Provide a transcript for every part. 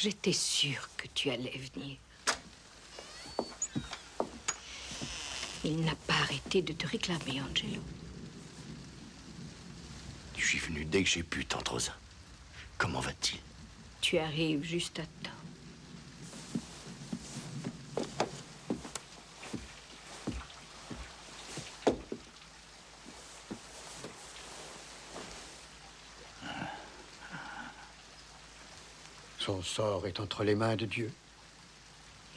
J'étais sûre que tu allais venir. Il n'a pas arrêté de te réclamer, Angelo. Je suis venu dès que j'ai pu, tante Rosa. Comment va-t-il? Tu arrives juste à temps. Son sort est entre les mains de Dieu.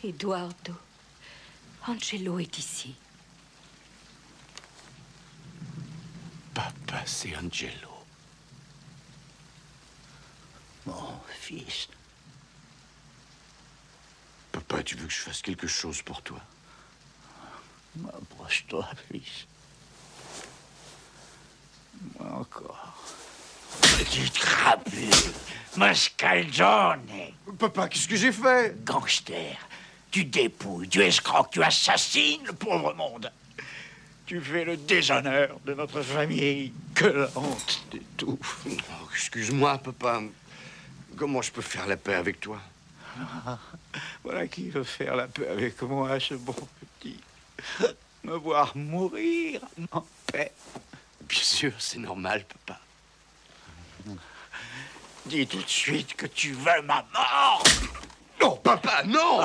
Eduardo, Angelo est ici. Papa, c'est Angelo. Mon fils. Papa, tu veux que je fasse quelque chose pour toi? Approche-toi, fils. Moi encore. Petite crapule, mascalzone. Papa, qu'est-ce que j'ai fait? Gangster, tu dépouilles, tu escroques, tu assassines le pauvre monde. Tu fais le déshonneur de notre famille. Que la honte t'étouffe. Oh, excuse-moi, papa. Comment je peux faire la paix avec toi? Voilà qui veut faire la paix avec moi, ce bon petit. Me voir mourir en paix. Bien sûr, c'est normal, papa. Dis tout de suite que tu veux ma mort. Non, papa, non!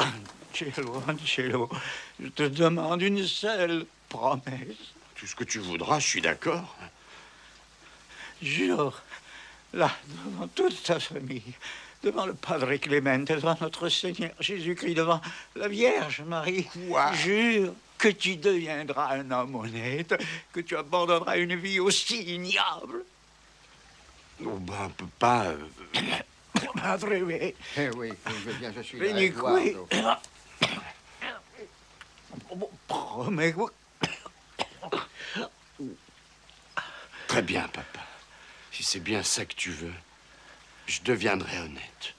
Angelo, je te demande une seule promesse. Tout ce que tu voudras, je suis d'accord. Jure, là, devant toute ta famille, devant le Padre Clemente, devant notre Seigneur Jésus-Christ, devant la Vierge Marie, Quoi? jure que tu deviendras un homme honnête, que tu abandonneras une vie aussi ignoble. Oh, ben, papa... Padre, oui. Eh oui, je suis là, Veni qui. Eduardo. Promets-moi. Très bien, papa. Si c'est bien ça que tu veux, je deviendrai honnête.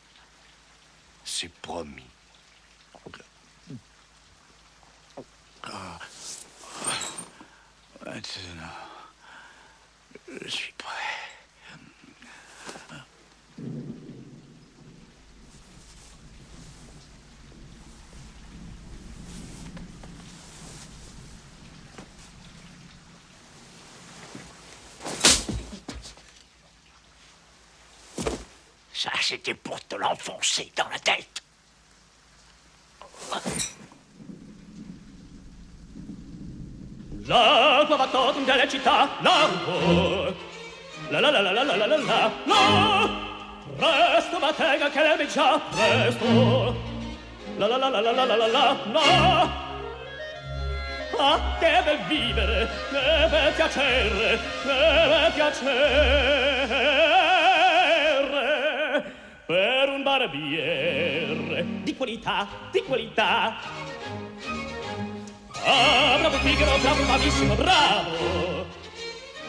C'est promis. Maintenant, je suis prêt. Ça, c'était pour te l'enfoncer dans la tête. L'acqua va totem delle città, l'arco. La la la la la la la la la la. Presto battega che le già presto. La la la la la la la la la la. Ah, che bel vivere, che bel piacere, che bel piacere. Per un barbiere di qualità, di qualità. Ah, bravo Figaro, bravo, bravissimo, bravo.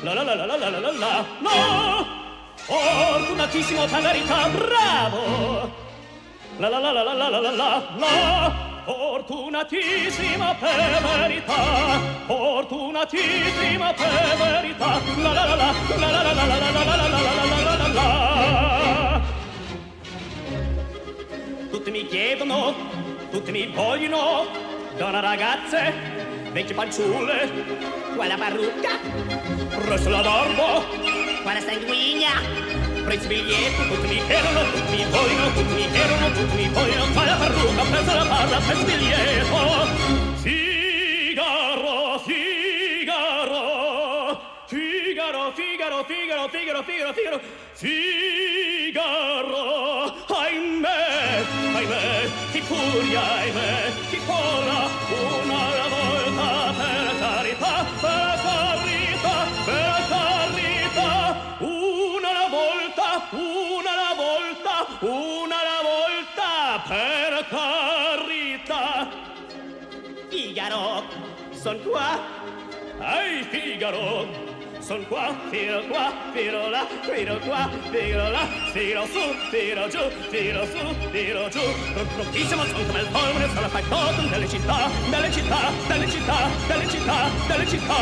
La la la la la la la la la. No! Fortunatissimo per verità, bravo. La la la la la la la la la la. Fortunatissimo per verità. Fortunatissimo per verità. La la la la la la la la la la la la la la la. Tutti mi chiedono, tutti mi vogliono. Donna ragazze, vecchie fanciulle, quella parrucca, rosso la barba, quella sanguigna, prezzo biglietto, tutti mi chiedono, tutti mi vogliono, tutti mi chiedono, tutti mi vogliono, quella parrucca, prezzo la barba, prezzo biglietto. Figaro, Figaro, Figaro, Figaro, Figaro, Figaro, Figaro, Figaro, Figaro, ahimè, ahimè, chi furia, ahimè, chi corra, una alla volta, per carità, per carità, per carità, una alla volta, una alla volta, una alla volta, per carità. Figaro, son qua, ehi Figaro, son qua, Figaro là, Figaro qua, Figaro là, Figaro su, Figaro giù, Figaro su, Figaro giù. Prontissimo son come il polvere, sono fai totem delle città, delle città, delle città, delle città, delle città.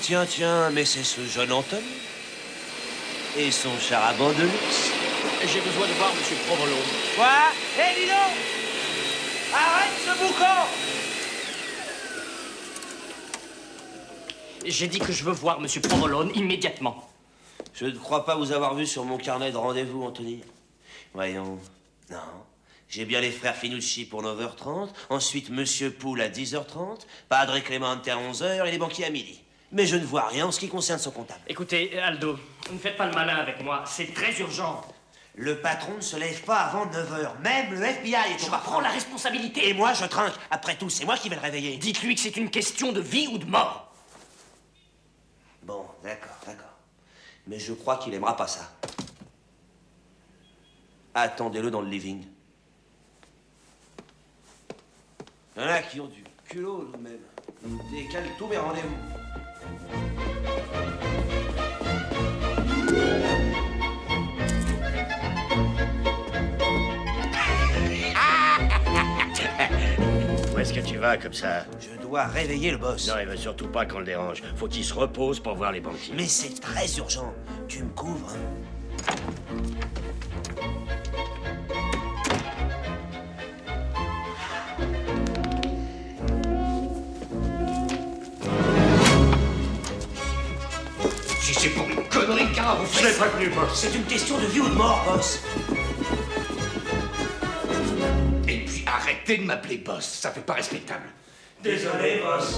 Tiens, mais c'est ce jeune Anthony. Et son charaban de luxe. J'ai besoin de voir Monsieur Provolone. Quoi? Hé, dis donc! Arrête ce boucan! J'ai dit que je veux voir Monsieur Provolone immédiatement. Je ne crois pas vous avoir vu sur mon carnet de rendez-vous, Anthony. Voyons. Non. J'ai bien les frères Finucci pour 9h30, ensuite Monsieur Poul à 10h30, Padre Clemente à 11h et les banquiers à midi. Mais je ne vois rien en ce qui concerne son comptable. Écoutez, Aldo, ne faites pas le malin avec moi. C'est très urgent. Le patron ne se lève pas avant 9h. Même le FBI est Je au prends la responsabilité. Et moi, je trinque. Après tout, c'est moi qui vais le réveiller. Dites-lui que c'est une question de vie ou de mort. Bon, d'accord. Mais je crois qu'il aimera pas ça. Attendez-le dans le living. Il y en a qui ont du culot, même. Ils décalent tous mes rendez-vous. Où est-ce que tu vas comme ça? Je dois réveiller le boss. Non, il veut surtout pas qu'on le dérange. Faut qu'il se repose pour voir les banquiers. Mais c'est très urgent. Tu me couvres, hein? Si c'est pour une connerie, car vous faites... prévenu, boss. C'est une question de vie ou de mort, boss. Et puis arrêtez de m'appeler boss, ça fait pas respectable. Désolé, boss.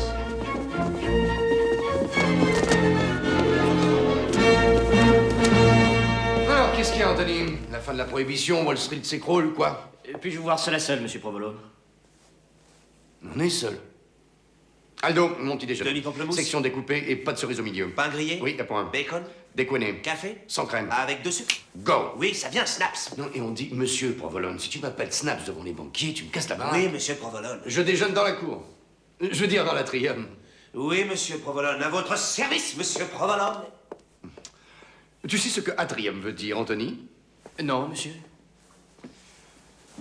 Alors, qu'est-ce qu'il y a, Anthony? La fin de la prohibition, Wall Street s'écroule, quoi? Puis-je vous voir cela seul, Monsieur Provolone? On est seul. Aldo, mon petit déjeuner. Demi-pamplemousse. Section découpée et pas de cerise au milieu. Pain grillé? Oui, à point. Bacon? Décoiné. Café? Sans crème. Avec 2 sucres? Go! Oui, ça vient, Snaps. Non, et on dit, monsieur Provolone, si tu m'appelles Snaps devant les banquiers, tu me casses la baraque. Oui, monsieur Provolone. Je déjeune dans la cour. Je veux dire dans l'atrium. Oui, monsieur Provolone. À votre service, monsieur Provolone. Tu sais ce que atrium veut dire, Anthony? Non, monsieur.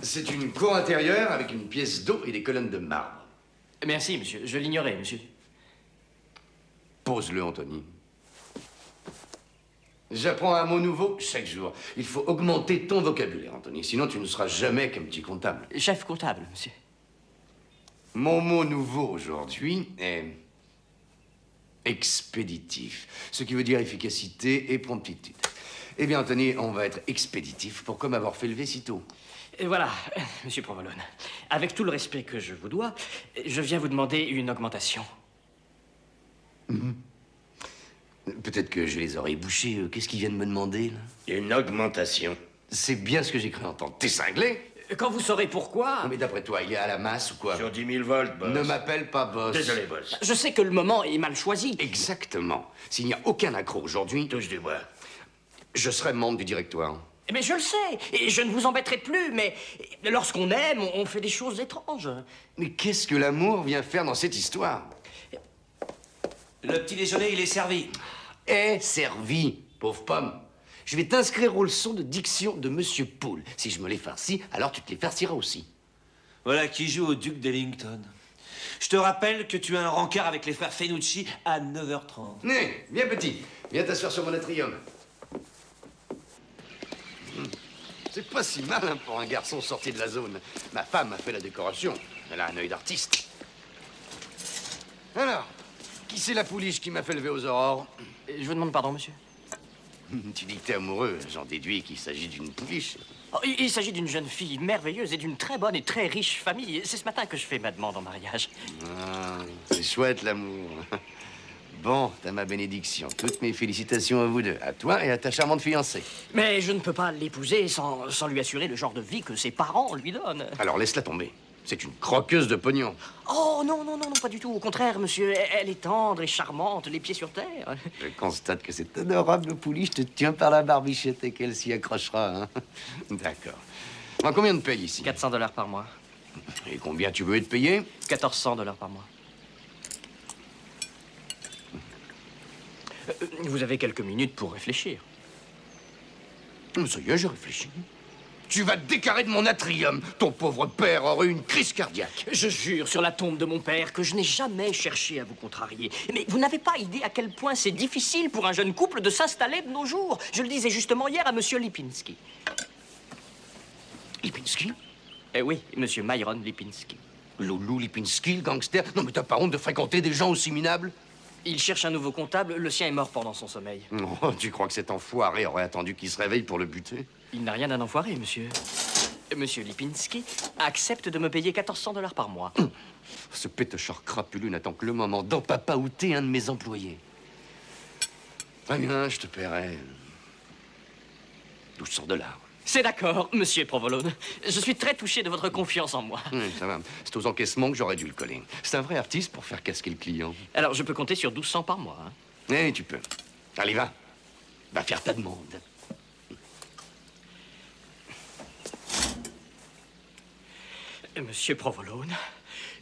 C'est une cour intérieure avec une pièce d'eau et des colonnes de marbre. Merci, monsieur. Je l'ignorais, monsieur. Pose-le, Anthony. J'apprends un mot nouveau chaque jour. Il faut augmenter ton vocabulaire, Anthony. Sinon, tu ne seras jamais qu'un petit comptable. Chef comptable, monsieur. Mon mot nouveau aujourd'hui est expéditif, ce qui veut dire efficacité et promptitude. Eh bien, Anthony, on va être expéditif pour comme avoir fait lever si tôt. Et voilà, Monsieur Provolone. Avec tout le respect que je vous dois, je viens vous demander une augmentation. Peut-être que j'ai les oreilles bouchées. Qu'est-ce qu'ils viennent me demander, là? Une augmentation. C'est bien ce que j'ai cru entendre. T'es cinglé? Quand vous saurez pourquoi... Non, mais d'après toi, il est à la masse ou quoi? Sur 10 000 volts, boss. Ne m'appelle pas boss. Désolé, boss. Je sais que le moment est mal choisi. Exactement. S'il n'y a aucun accroc aujourd'hui, Touche du bois. je serai membre du directoire. Mais je le sais, et je ne vous embêterai plus, mais lorsqu'on aime, on fait des choses étranges. Mais qu'est-ce que l'amour vient faire dans cette histoire? Le petit déjeuner, il est servi. Est servi, pauvre pomme. Je vais t'inscrire aux leçons de diction de Monsieur Poul. Si je me les farcis, alors tu te les farciras aussi. Voilà qui joue au duc d'Ellington. Je te rappelle que tu as un rencard avec les frères Fenucci à 9h30. Né, viens petit. Viens t'asseoir sur mon atrium. C'est pas si mal hein, pour un garçon sorti de la zone. Ma femme a fait la décoration. Elle a un œil d'artiste. Alors, qui c'est la pouliche qui m'a fait lever aux aurores? Je vous demande pardon, monsieur. Tu dis que t'es amoureux. J'en déduis qu'il s'agit d'une pouliche. Oh, il s'agit d'une jeune fille merveilleuse et d'une très bonne et très riche famille. C'est ce matin que je fais ma demande en mariage. Ah, c'est chouette, l'amour. Bon, t'as ma bénédiction. Toutes mes félicitations à vous deux. À toi et à ta charmante fiancée. Mais je ne peux pas l'épouser sans lui assurer le genre de vie que ses parents lui donnent. Alors, laisse-la tomber. C'est une croqueuse de pognon. Oh, non, pas du tout. Au contraire, monsieur, elle est tendre et charmante, les pieds sur terre. Je constate que cette adorable pouliche te tient par la barbichette et qu'elle s'y accrochera, hein. D'accord. Bon, combien de paye ici? 400 $ par mois. Et combien tu veux être payé? 1400 $ par mois. Vous avez quelques minutes pour réfléchir. Ça y est, j'ai réfléchi. Tu vas te décarrer de mon atrium. Ton pauvre père aurait eu une crise cardiaque. Je jure sur la tombe de mon père que je n'ai jamais cherché à vous contrarier. Mais vous n'avez pas idée à quel point c'est difficile pour un jeune couple de s'installer de nos jours. Je le disais justement hier à monsieur Lipinski. Lipinski? Eh oui, monsieur Myron Lipinski. Loulou Lipinski, le gangster? Non, mais t'as pas honte de fréquenter des gens aussi minables? Il cherche un nouveau comptable. Le sien est mort pendant son sommeil. Non, tu crois que cet enfoiré aurait attendu qu'il se réveille pour le buter? Il n'a rien d'un enfoiré, monsieur. Monsieur Lipinski accepte de me payer 1400 $ par mois. Ce pétochard crapuleux n'attend que le moment d'empapaouter un de mes employés. Très bien, je te paierai 1200 $. C'est d'accord, monsieur Provolone. Je suis très touché de votre confiance en moi. Oui, ça va. C'est aux encaissements que j'aurais dû le coller. C'est un vrai artiste pour faire casquer le client. Alors, je peux compter sur 1200 par mois. Hein. Oui, tu peux. Allez, va. Va faire ta demande. Monsieur Provolone,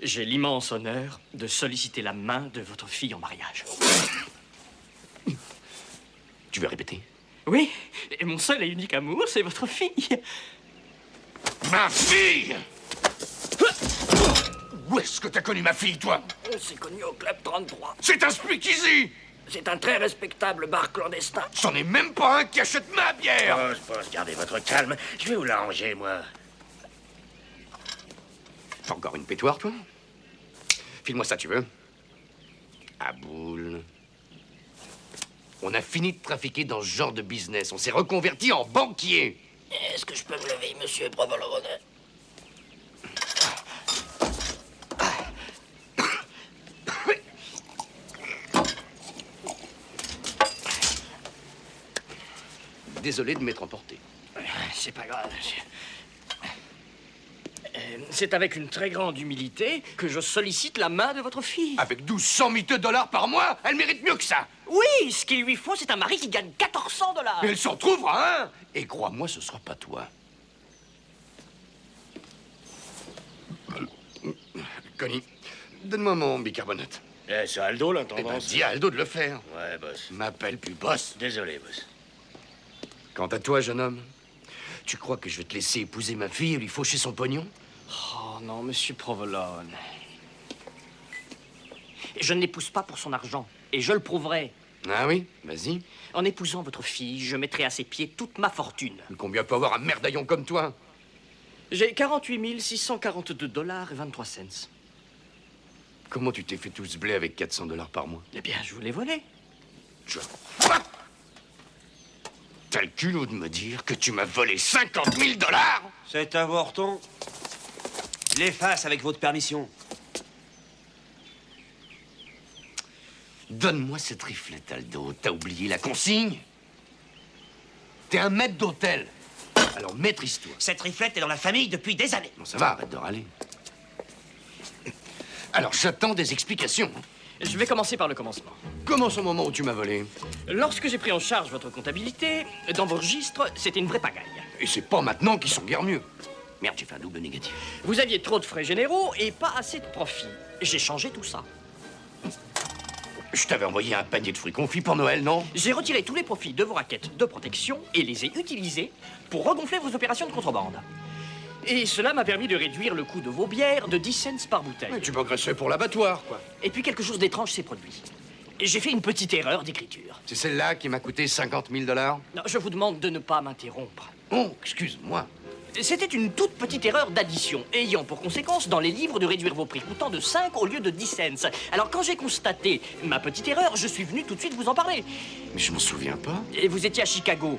j'ai l'immense honneur de solliciter la main de votre fille en mariage. Tu veux répéter? Oui, et mon seul et unique amour, c'est votre fille. Ma fille! Où est-ce que t'as connu ma fille, toi? On s'est connus au Club 33. C'est un speakeasy! C'est un très respectable bar clandestin. C'en est même pas un qui achète ma bière! Pose, gardez votre calme. Je vais vous l'arranger, moi. T'as encore une pétoire, toi? File-moi ça, tu veux? À boule. On a fini de trafiquer dans ce genre de business. On s'est reconverti en banquier. Est-ce que je peux me lever, monsieur Provolone? Désolé de m'être emporté. C'est pas grave, monsieur. C'est avec une très grande humilité que je sollicite la main de votre fille. Avec 1200 miteux $ par mois, elle mérite mieux que ça. Oui, ce qu'il lui faut, c'est un mari qui gagne 1400 $. Et elle s'en trouvera un. Et crois-moi, ce sera pas toi. Connie, donne-moi mon bicarbonate. Eh, c'est Aldo, Eh ben, l'intendance. dis à Aldo de le faire. Ouais, boss. M'appelle plus boss. Désolé, boss. Quant à toi, jeune homme, tu crois que je vais te laisser épouser ma fille et lui faucher son pognon? Oh non, monsieur Provolone. Je ne l'épouse pas pour son argent, et je le prouverai. Ah oui? Vas-y. En épousant votre fille, je mettrai à ses pieds toute ma fortune. Combien peut avoir un merdaillon comme toi? J'ai 48 642 $ et 23 cents. Comment tu t'es fait tout ce blé avec 400 $ par mois? Eh bien, je vous l'ai volé. T'as le culot de me dire que tu m'as volé 50 000 $? C'est avorton. Je l'efface avec votre permission. Donne-moi cette riflette, Aldo. T'as oublié la consigne? T'es un maître d'hôtel. Alors maîtrise-toi. Cette riflette est dans la famille depuis des années. Bon, ça va, arrête de râler. Alors, j'attends des explications. Je vais commencer par le commencement. Commence au moment où tu m'as volé. Lorsque j'ai pris en charge votre comptabilité, dans vos registres, c'était une vraie pagaille. Et c'est pas maintenant qu'ils sont guère mieux. Merde, j'ai fait un double négatif. Vous aviez trop de frais généraux et pas assez de profit. J'ai changé tout ça. Je t'avais envoyé un panier de fruits confits pour Noël, non? J'ai retiré tous les profits de vos raquettes de protection et les ai utilisés pour regonfler vos opérations de contrebande. Et cela m'a permis de réduire le coût de vos bières de 10 cents par bouteille. Mais tu m'engraisserais pour l'abattoir, quoi. Et puis quelque chose d'étrange s'est produit. J'ai fait une petite erreur d'écriture. C'est celle-là qui m'a coûté 50 000 $? Non, je vous demande de ne pas m'interrompre. Oh, excuse-moi. C'était une toute petite erreur d'addition, ayant pour conséquence dans les livres de réduire vos prix coûtant de 5 au lieu de 10 cents. Alors quand j'ai constaté ma petite erreur, je suis venu tout de suite vous en parler. Mais je m'en souviens pas. Et vous étiez à Chicago.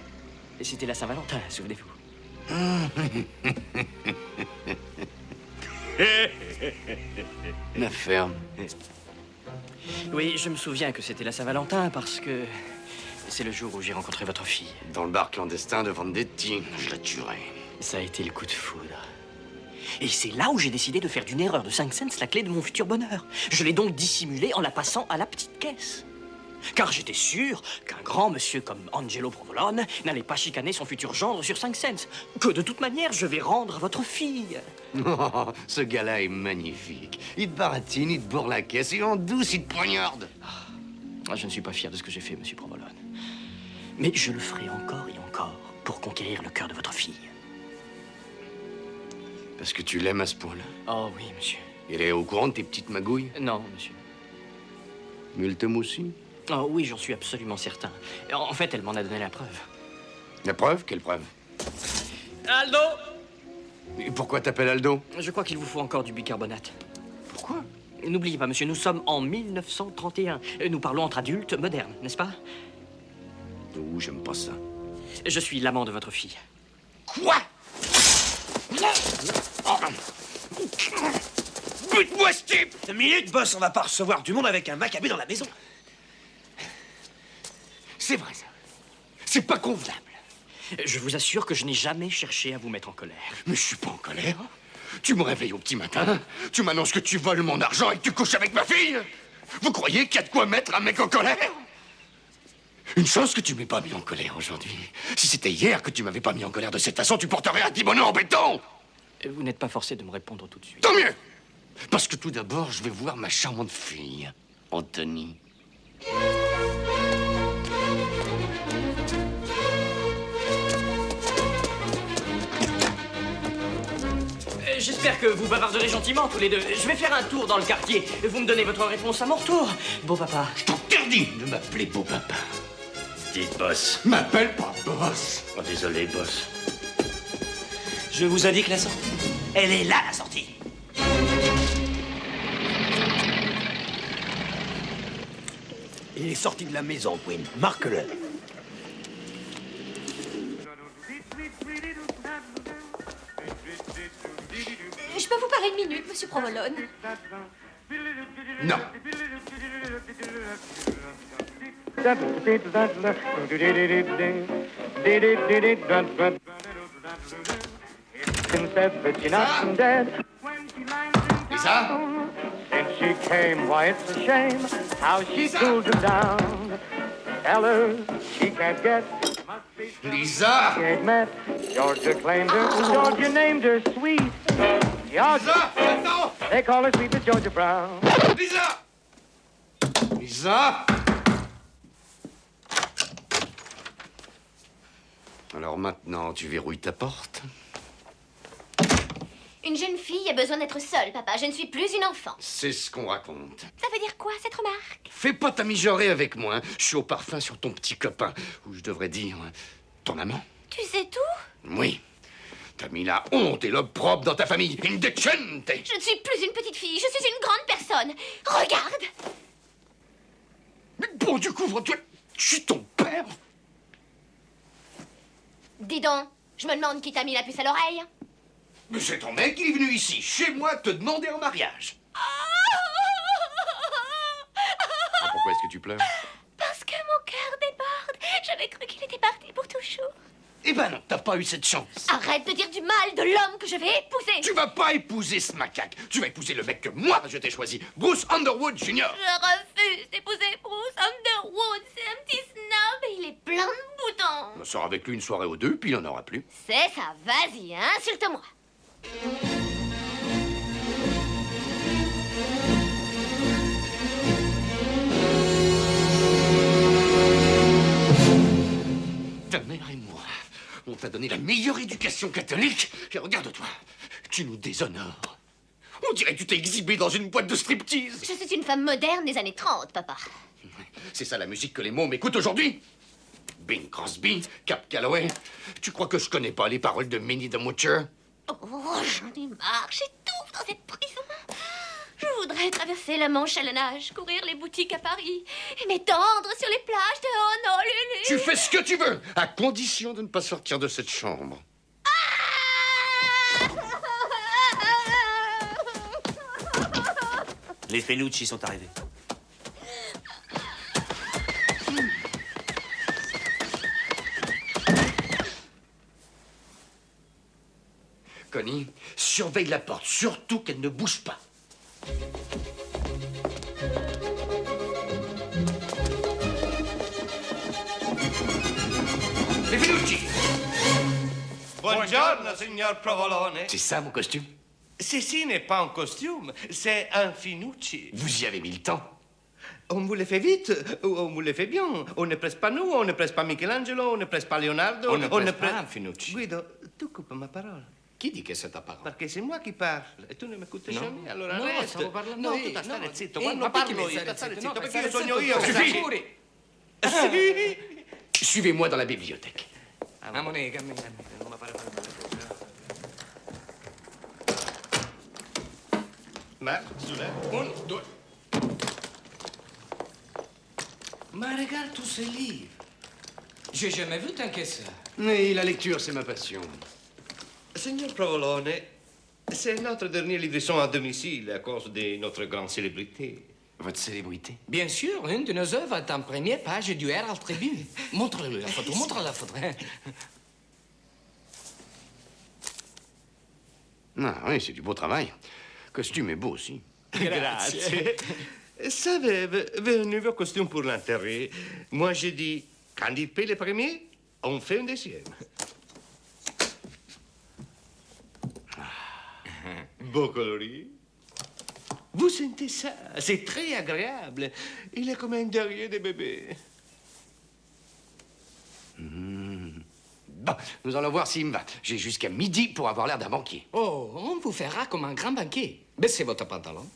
Et c'était la Saint-Valentin, souvenez-vous. La ferme. Oui, je me souviens que c'était la Saint-Valentin parce que c'est le jour où j'ai rencontré votre fille. Dans le bar clandestin de Vendetti, je la tuerai. Ça a été le coup de foudre. Et c'est là où j'ai décidé de faire d'une erreur de 5 cents la clé de mon futur bonheur. Je l'ai donc dissimulée en la passant à la petite caisse. Car j'étais sûr qu'un grand monsieur comme Angelo Provolone n'allait pas chicaner son futur gendre sur 5 cents. Que de toute manière, je vais rendre à votre fille. Oh, ce gars-là est magnifique. Il te baratine, il te bourre la caisse, il en douce, il te poignarde. Je ne suis pas fier de ce que j'ai fait, monsieur Provolone. Mais je le ferai encore et encore pour conquérir le cœur de votre fille. Parce que tu l'aimes à ce point-là? Oh oui, monsieur. Elle est au courant de tes petites magouilles? Non, monsieur. Mais elle t'aime aussi? Oh oui, j'en suis absolument certain. En fait, elle m'en a donné la preuve. La preuve? Quelle preuve? Aldo! Et pourquoi t'appelles Aldo? Je crois qu'il vous faut encore du bicarbonate. Pourquoi? N'oubliez pas, monsieur, nous sommes en 1931. Nous parlons entre adultes modernes, n'est-ce pas? Oh, j'aime pas ça. Je suis l'amant de votre fille. Quoi? Bute-moi ce type! 2 minutes, boss, on va pas recevoir du monde avec un macabé dans la maison. C'est vrai, ça. C'est pas convenable. Je vous assure que je n'ai jamais cherché à vous mettre en colère. Mais je suis pas en colère. Tu me réveilles au petit matin, tu m'annonces que tu voles mon argent et que tu couches avec ma fille. Vous croyez qu'il y a de quoi mettre un mec en colère? Une chance que tu m'aies pas mis en colère aujourd'hui. Si c'était hier que tu m'avais pas mis en colère de cette façon, tu porterais un kimono en béton. Vous n'êtes pas forcé de me répondre tout de suite. Tant mieux. Parce que tout d'abord, je vais voir ma charmante fille, Anthony. J'espère que vous bavarderez gentiment tous les deux. Je vais faire un tour dans le quartier. Vous me donnez votre réponse à mon retour. Beau papa. Je t'interdis de m'appeler beau papa. Dites, boss. M'appelle pas boss. Oh, désolé, boss. Je vous indique la sortie. Elle est là, la sortie. Il est sorti de la maison, Quinn. Marque-le. Je peux vous parler une minute, monsieur Provolone? Non. Lisa? Since she came, why it's a shame how she cooled him down. Tell her she can't get. Lisa? She ain't met. Georgia claimed her. Georgia named her Sweet. Georgia. Attends! They call her Sweet Miss Georgia Brown. Lisa! Lisa? Alors maintenant, tu verrouilles ta porte? Une jeune fille a besoin d'être seule, papa. Je ne suis plus une enfant. C'est ce qu'on raconte. Ça veut dire quoi, cette remarque? Fais pas ta mijaurée avec moi. Je suis au parfum sur ton petit copain. Ou je devrais dire, ton amant. Tu sais tout? Oui. T'as mis la honte et l'opprobre dans ta famille. Indecente! Je ne suis plus une petite fille. Je suis une grande personne. Regarde! Mais bon Dieu, couvre-toi. Je suis ton père. Dis donc, je me demande qui t'a mis la puce à l'oreille. Mais c'est ton mec, il est venu ici, chez moi, te demander en mariage. Ah, pourquoi est-ce que tu pleures? Parce que mon cœur déborde. J'avais cru qu'il était parti pour toujours. Eh ben non, t'as pas eu cette chance. Arrête de dire du mal de l'homme que je vais épouser. Tu vas pas épouser ce macaque. Tu vas épouser le mec que moi, je t'ai choisi. Bruce Underwood Jr. Je refuse d'épouser Bruce Underwood. C'est un petit snob et il est plein de boutons. On sort avec lui une soirée ou deux, puis il en aura plus. C'est ça, vas-y, insulte-moi. Ta mère et moi, on t'a donné la meilleure éducation catholique. Et regarde-toi, tu nous déshonores. On dirait que tu t'es exhibé dans une boîte de striptease. Je suis une femme moderne des années 30, papa. C'est ça la musique que les mômes écoutent aujourd'hui? Bing Crosby, Cap Calloway. Tu crois que je connais pas les paroles de Minnie the Moocher? Oh, j'en ai marre, j'étouffe dans cette prison. Je voudrais traverser la Manche à la nage, courir les boutiques à Paris et m'étendre sur les plages de Honolulu. Tu fais ce que tu veux, à condition de ne pas sortir de cette chambre. Les Fenucci sont arrivés. Connie, surveille la porte, surtout qu'elle ne bouge pas. Les Fenucci! Buongiorno, signor Provolone. C'est ça mon costume? Ceci n'est pas un costume, c'est un Finucci. Vous y avez mis le temps. On vous le fait vite, ou on vous le fait bien. On ne presse pas nous, on ne presse pas Michelangelo, on ne presse pas Leonardo. On ne presse pas un Finucci. Guido, tu coupes ma parole. Chi di che c'est ta parole? Perché c'est moi qui parle e tu non mi écoutes No. jamais, allora No, arrête. stavo parlando No, io. tu da stare No. zitto, Ma quando perché parlo mi io, stare da stare zitto? No, zitto, per perché io stare sogno zitto, io. stai Sì. Suivez-moi dans la bibliothèque. Ah, Monet, cammina, non mi pare fare male. Ma, sulle. 1, 2. Ma regarde tous ces livres. J'ai jamais vu tant que ça. Oui, la lecture, c'est ma passion. Signor Provolone, c'est notre dernier livresson à domicile à cause de notre grande célébrité. Votre célébrité? Bien sûr, une de nos œuvres est en première page du Herald Tribune. Montre-le la photo, montre la photo. Ah oui, c'est du beau travail. Le costume est beau aussi. Grazie. Savez, un nouveau costume pour l'intérêt. Moi, j'ai dit, quand il paie le premier, on fait un deuxième. Beau coloris. Vous sentez ça? C'est très agréable. Il est comme un derrière de bébé. Bon, nous allons voir s'il me va. J'ai jusqu'à midi pour avoir l'air d'un banquier. Oh, on vous fera comme un grand banquier. Baissez votre pantalon.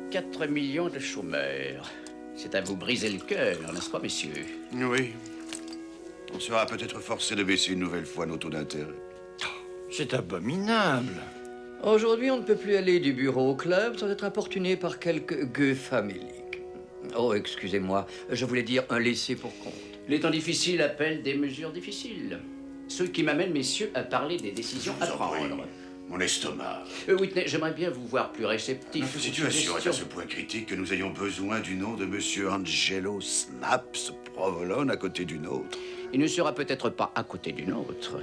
« 4 millions de chômeurs. C'est à vous briser le cœur, n'est-ce pas, messieurs? Oui. On sera peut-être forcé de baisser une nouvelle fois nos taux d'intérêt. C'est abominable. Aujourd'hui, on ne peut plus aller du bureau au club sans être importuné par quelques gueux faméliques. Oh, excusez-moi, je voulais dire un laissé pour compte. Les temps difficiles appellent des mesures difficiles. Ce qui m'amène, messieurs, à parler des décisions à prendre. Mon estomac. Whitney, j'aimerais bien vous voir plus réceptif. Notre situation est à ce point critique que nous ayons besoin du nom de Monsieur Angelo Snaps Provolone à côté du nôtre. Il ne sera peut-être pas à côté du nôtre,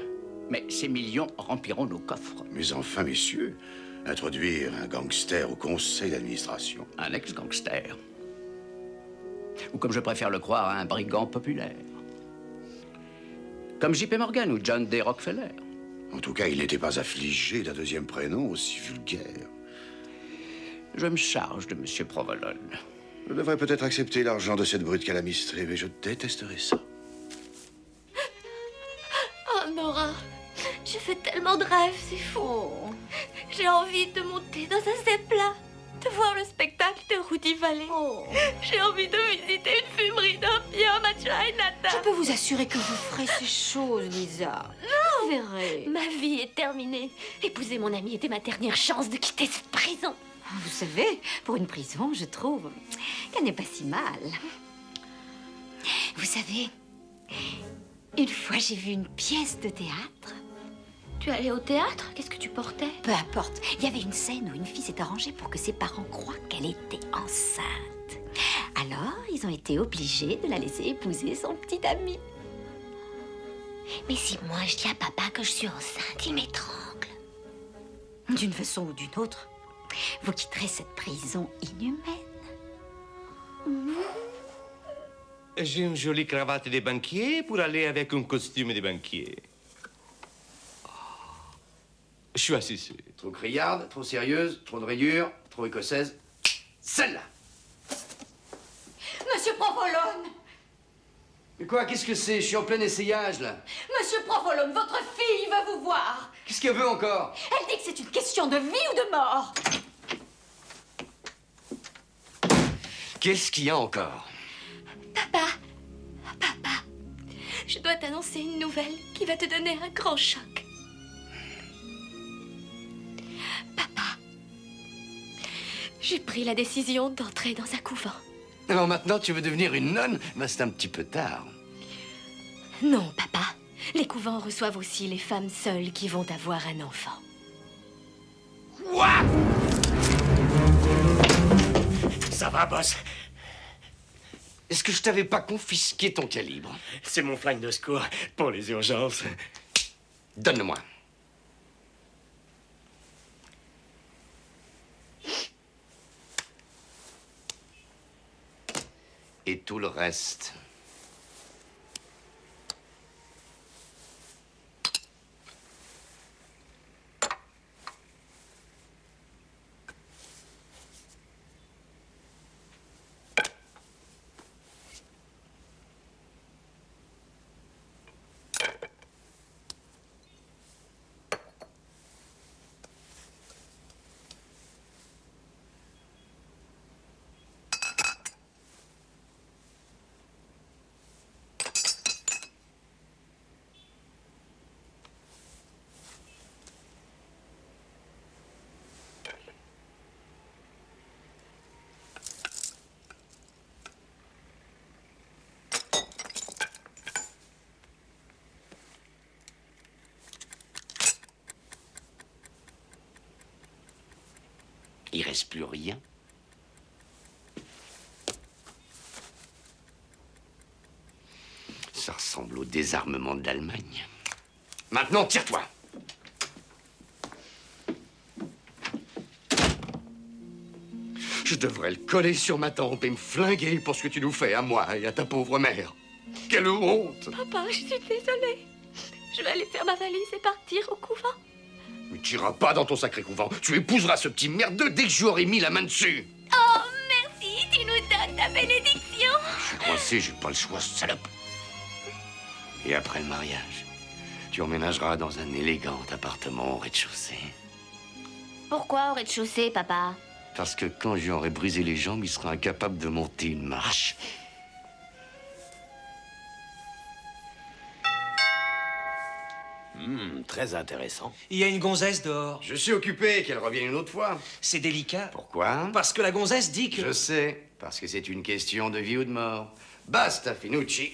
mais ces millions rempliront nos coffres. Mais enfin, messieurs, introduire un gangster au conseil d'administration. Un ex-gangster. Ou comme je préfère le croire, un brigand populaire. Comme J.P. Morgan ou John D. Rockefeller. En tout cas, il n'était pas affligé d'un deuxième prénom aussi vulgaire. Je me charge de Monsieur Provolone. Je devrais peut-être accepter l'argent de cette brute calamistrée, mais je détesterais ça. Oh, Nora, je fais tellement de rêves, c'est fou. J'ai envie de monter dans un zeppelin, de voir le spectacle de Rudy Valley. J'ai envie de visiter une fumerie d'opium à Chinatown. Je peux vous assurer que vous ferez ces choses, Lisa. Non, Vous verrez. ma vie est terminée. Épouser mon ami était ma dernière chance de quitter cette prison. Vous savez, pour une prison, je trouve qu'elle n'est pas si mal. Vous savez, une fois j'ai vu une pièce de théâtre. Tu es allée au théâtre? Qu'est-ce que tu portais? Peu importe, il y avait une scène où une fille s'est arrangée pour que ses parents croient qu'elle était enceinte. Alors, ils ont été obligés de la laisser épouser son petit ami. Mais si moi je dis à papa que je suis enceinte, il m'étrangle. D'une façon ou d'une autre, vous quitterez cette prison inhumaine. J'ai une jolie cravate de banquier pour aller avec un costume de banquier. Je suis assisté. Trop criarde, trop sérieuse, trop de rayures, trop écossaise. Celle-là! Monsieur Provolone! Mais quoi, qu'est-ce que c'est? Je suis en plein essayage, là. Monsieur Provolone, votre fille veut vous voir. Qu'est-ce qu'elle veut encore? Elle dit que c'est une question de vie ou de mort. Qu'est-ce qu'il y a encore? Papa, je dois t'annoncer une nouvelle qui va te donner un grand choc. Papa, j'ai pris la décision d'entrer dans un couvent. Alors maintenant, tu veux devenir une nonne? Ben, c'est un petit peu tard. Non, papa. Les couvents reçoivent aussi les femmes seules qui vont avoir un enfant. Quoi? Ça va, boss? Est-ce que je t'avais pas confisqué ton calibre? C'est mon flingue de secours pour les urgences. Donne-le-moi. Et tout le reste. Il reste plus rien. Ça ressemble au désarmement de l'Allemagne. Maintenant, tire-toi. Je devrais le coller sur ma tempe et me flinguer pour ce que tu nous fais à moi et à ta pauvre mère. Quelle honte! Papa, je suis désolée. Je vais aller faire ma valise et partir au couvent. Mais tu iras pas dans ton sacré couvent. Tu épouseras ce petit merdeux dès que je lui aurai mis la main dessus. Oh, merci, tu nous donnes ta bénédiction. Je suis coincé, j'ai pas le choix, salope. Et après le mariage, tu emménageras dans un élégant appartement au rez-de-chaussée. Pourquoi au rez-de-chaussée, papa? Parce que quand je lui aurai brisé les jambes, il sera incapable de monter une marche. Très intéressant. Il y a une gonzesse dehors. Je suis occupé, qu'elle revienne une autre fois. C'est délicat. Pourquoi? Parce que la gonzesse dit que... Je sais, parce que c'est une question de vie ou de mort. Basta, Finucci.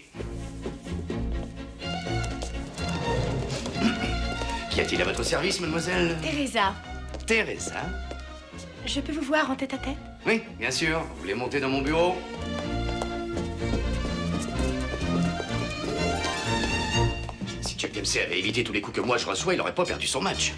Qu'y a-t-il à votre service, mademoiselle? Teresa, Teresa? je peux vous voir en tête-à-tête? Oui, bien sûr. Vous voulez monter dans mon bureau? Si Chuck Dempsey avait évité tous les coups que moi je reçois, il n'aurait pas perdu son match.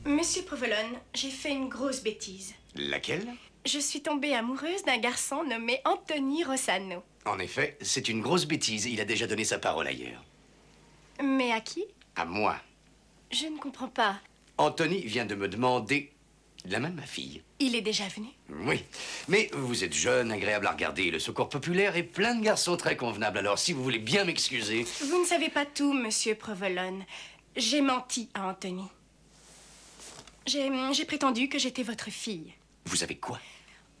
Monsieur Provolone, j'ai fait une grosse bêtise. Laquelle? Je suis tombée amoureuse d'un garçon nommé Anthony Rossano. En effet, c'est une grosse bêtise. Il a déjà donné sa parole ailleurs. Mais à qui? À moi. Je ne comprends pas. Anthony vient de me demander la main de ma fille. Il est déjà venu? Oui, mais vous êtes jeune, agréable à regarder. Le Secours populaire est plein de garçons très convenables. Alors, si vous voulez bien m'excuser... Vous ne savez pas tout, monsieur Provolone. J'ai menti à Anthony. J'ai prétendu que j'étais votre fille. Vous avez quoi?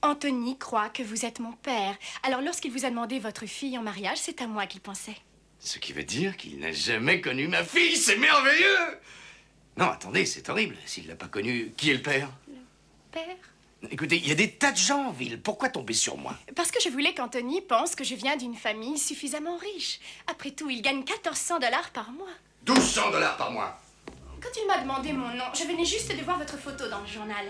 Anthony croit que vous êtes mon père. Alors, lorsqu'il vous a demandé votre fille en mariage, c'est à moi qu'il pensait. Ce qui veut dire qu'il n'a jamais connu ma fille. C'est merveilleux! Non, attendez, c'est horrible. S'il l'a pas connue, qui est le père? Le père? Écoutez, il y a des tas de gens en ville. Pourquoi tomber sur moi? Parce que je voulais qu'Anthony pense que je viens d'une famille suffisamment riche. Après tout, il gagne 1400 $ par mois. 1200 $ par mois. Quand il m'a demandé mon nom, je venais juste de voir votre photo dans le journal.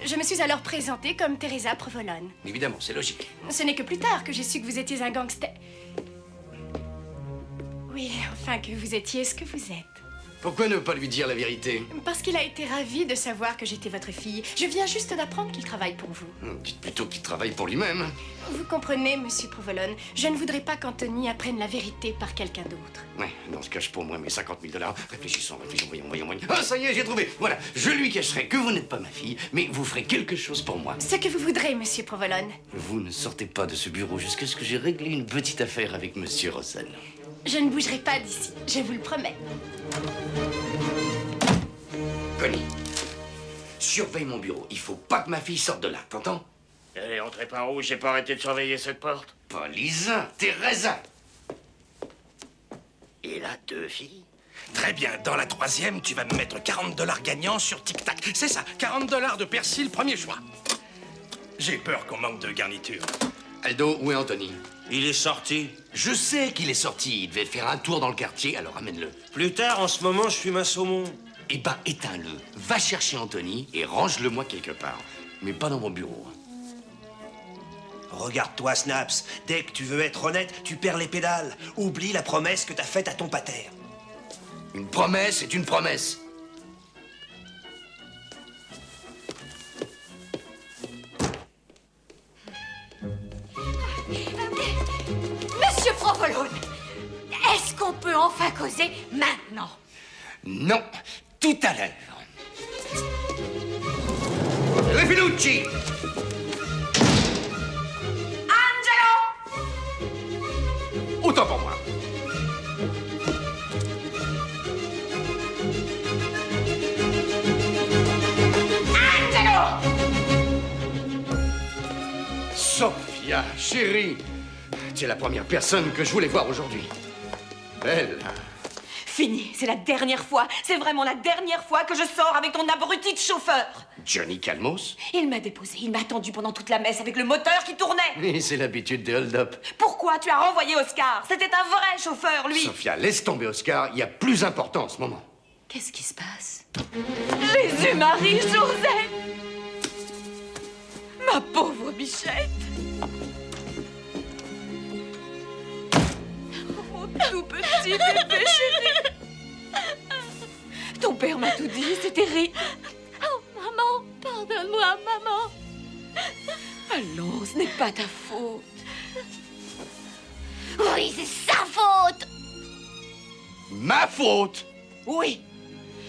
Je me suis alors présentée comme Teresa Provolone. Évidemment, c'est logique. Ce n'est que plus tard que j'ai su que vous étiez un gangster. Oui, enfin que vous étiez ce que vous êtes. Pourquoi ne pas lui dire la vérité? Parce qu'il a été ravi de savoir que j'étais votre fille. Je viens juste d'apprendre qu'il travaille pour vous. Dites plutôt qu'il travaille pour lui-même. Vous comprenez, monsieur Provolone, je ne voudrais pas qu'Anthony apprenne la vérité par quelqu'un d'autre. Ouais, dans ce cas, je pour moi mes 50 000 $. Réfléchissons, voyons. Ah, ça y est, j'ai trouvé. Voilà, je lui cacherai que vous n'êtes pas ma fille, mais vous ferez quelque chose pour moi. Ce que vous voudrez, monsieur Provolone. Vous ne sortez pas de ce bureau jusqu'à ce que j'ai réglé une petite affaire avec monsieur Rossano. Je ne bougerai pas d'ici, je vous le promets. Connie, surveille mon bureau. Il faut pas que ma fille sorte de là, t'entends? Allez, entrez par où? J'ai pas arrêté de surveiller cette porte. Pas Lisa, Teresa. Et là, 2 filles. Très bien, dans la 3e, tu vas me mettre 40 $ gagnants sur Tic Tac. C'est ça, 40 $ de persil, premier choix. J'ai peur qu'on manque de garniture. Aldo, où est Anthony? Il est sorti. Je sais qu'il est sorti. Il devait faire un tour dans le quartier, alors amène-le. Plus tard, en ce moment, je fume un saumon. Eh ben, éteins-le. Va chercher Anthony et range-le-moi quelque part. Mais pas dans mon bureau. Regarde-toi, Snaps. Dès que tu veux être honnête, tu perds les pédales. Oublie la promesse que t'as faite à ton pater. Une promesse est une promesse. Monsieur Provolone, est-ce qu'on peut enfin causer maintenant? Non, tout à l'heure. Finucci! Angelo! Autant pour moi. Angelo! Sophia, chérie, tu es la première personne que je voulais voir aujourd'hui. Belle. Fini, c'est la dernière fois, c'est vraiment la dernière fois que je sors avec ton abruti de chauffeur. Johnny Calmos? Il m'a déposé, il m'a attendu pendant toute la messe avec le moteur qui tournait. Oui, c'est l'habitude des hold-up. Pourquoi tu as renvoyé Oscar? C'était un vrai chauffeur, lui. Sophia, laisse tomber Oscar, il y a plus important en ce moment. Qu'est-ce qui se passe? Jésus-Marie, Josette! Ma pauvre bichette! Oh, tout petit bébé chéri! Ton père m'a tout dit, c'est terrible. Oh, maman, pardonne-moi, maman. Allons, ce n'est pas ta faute. Oui, c'est sa faute. Ma faute? Oui,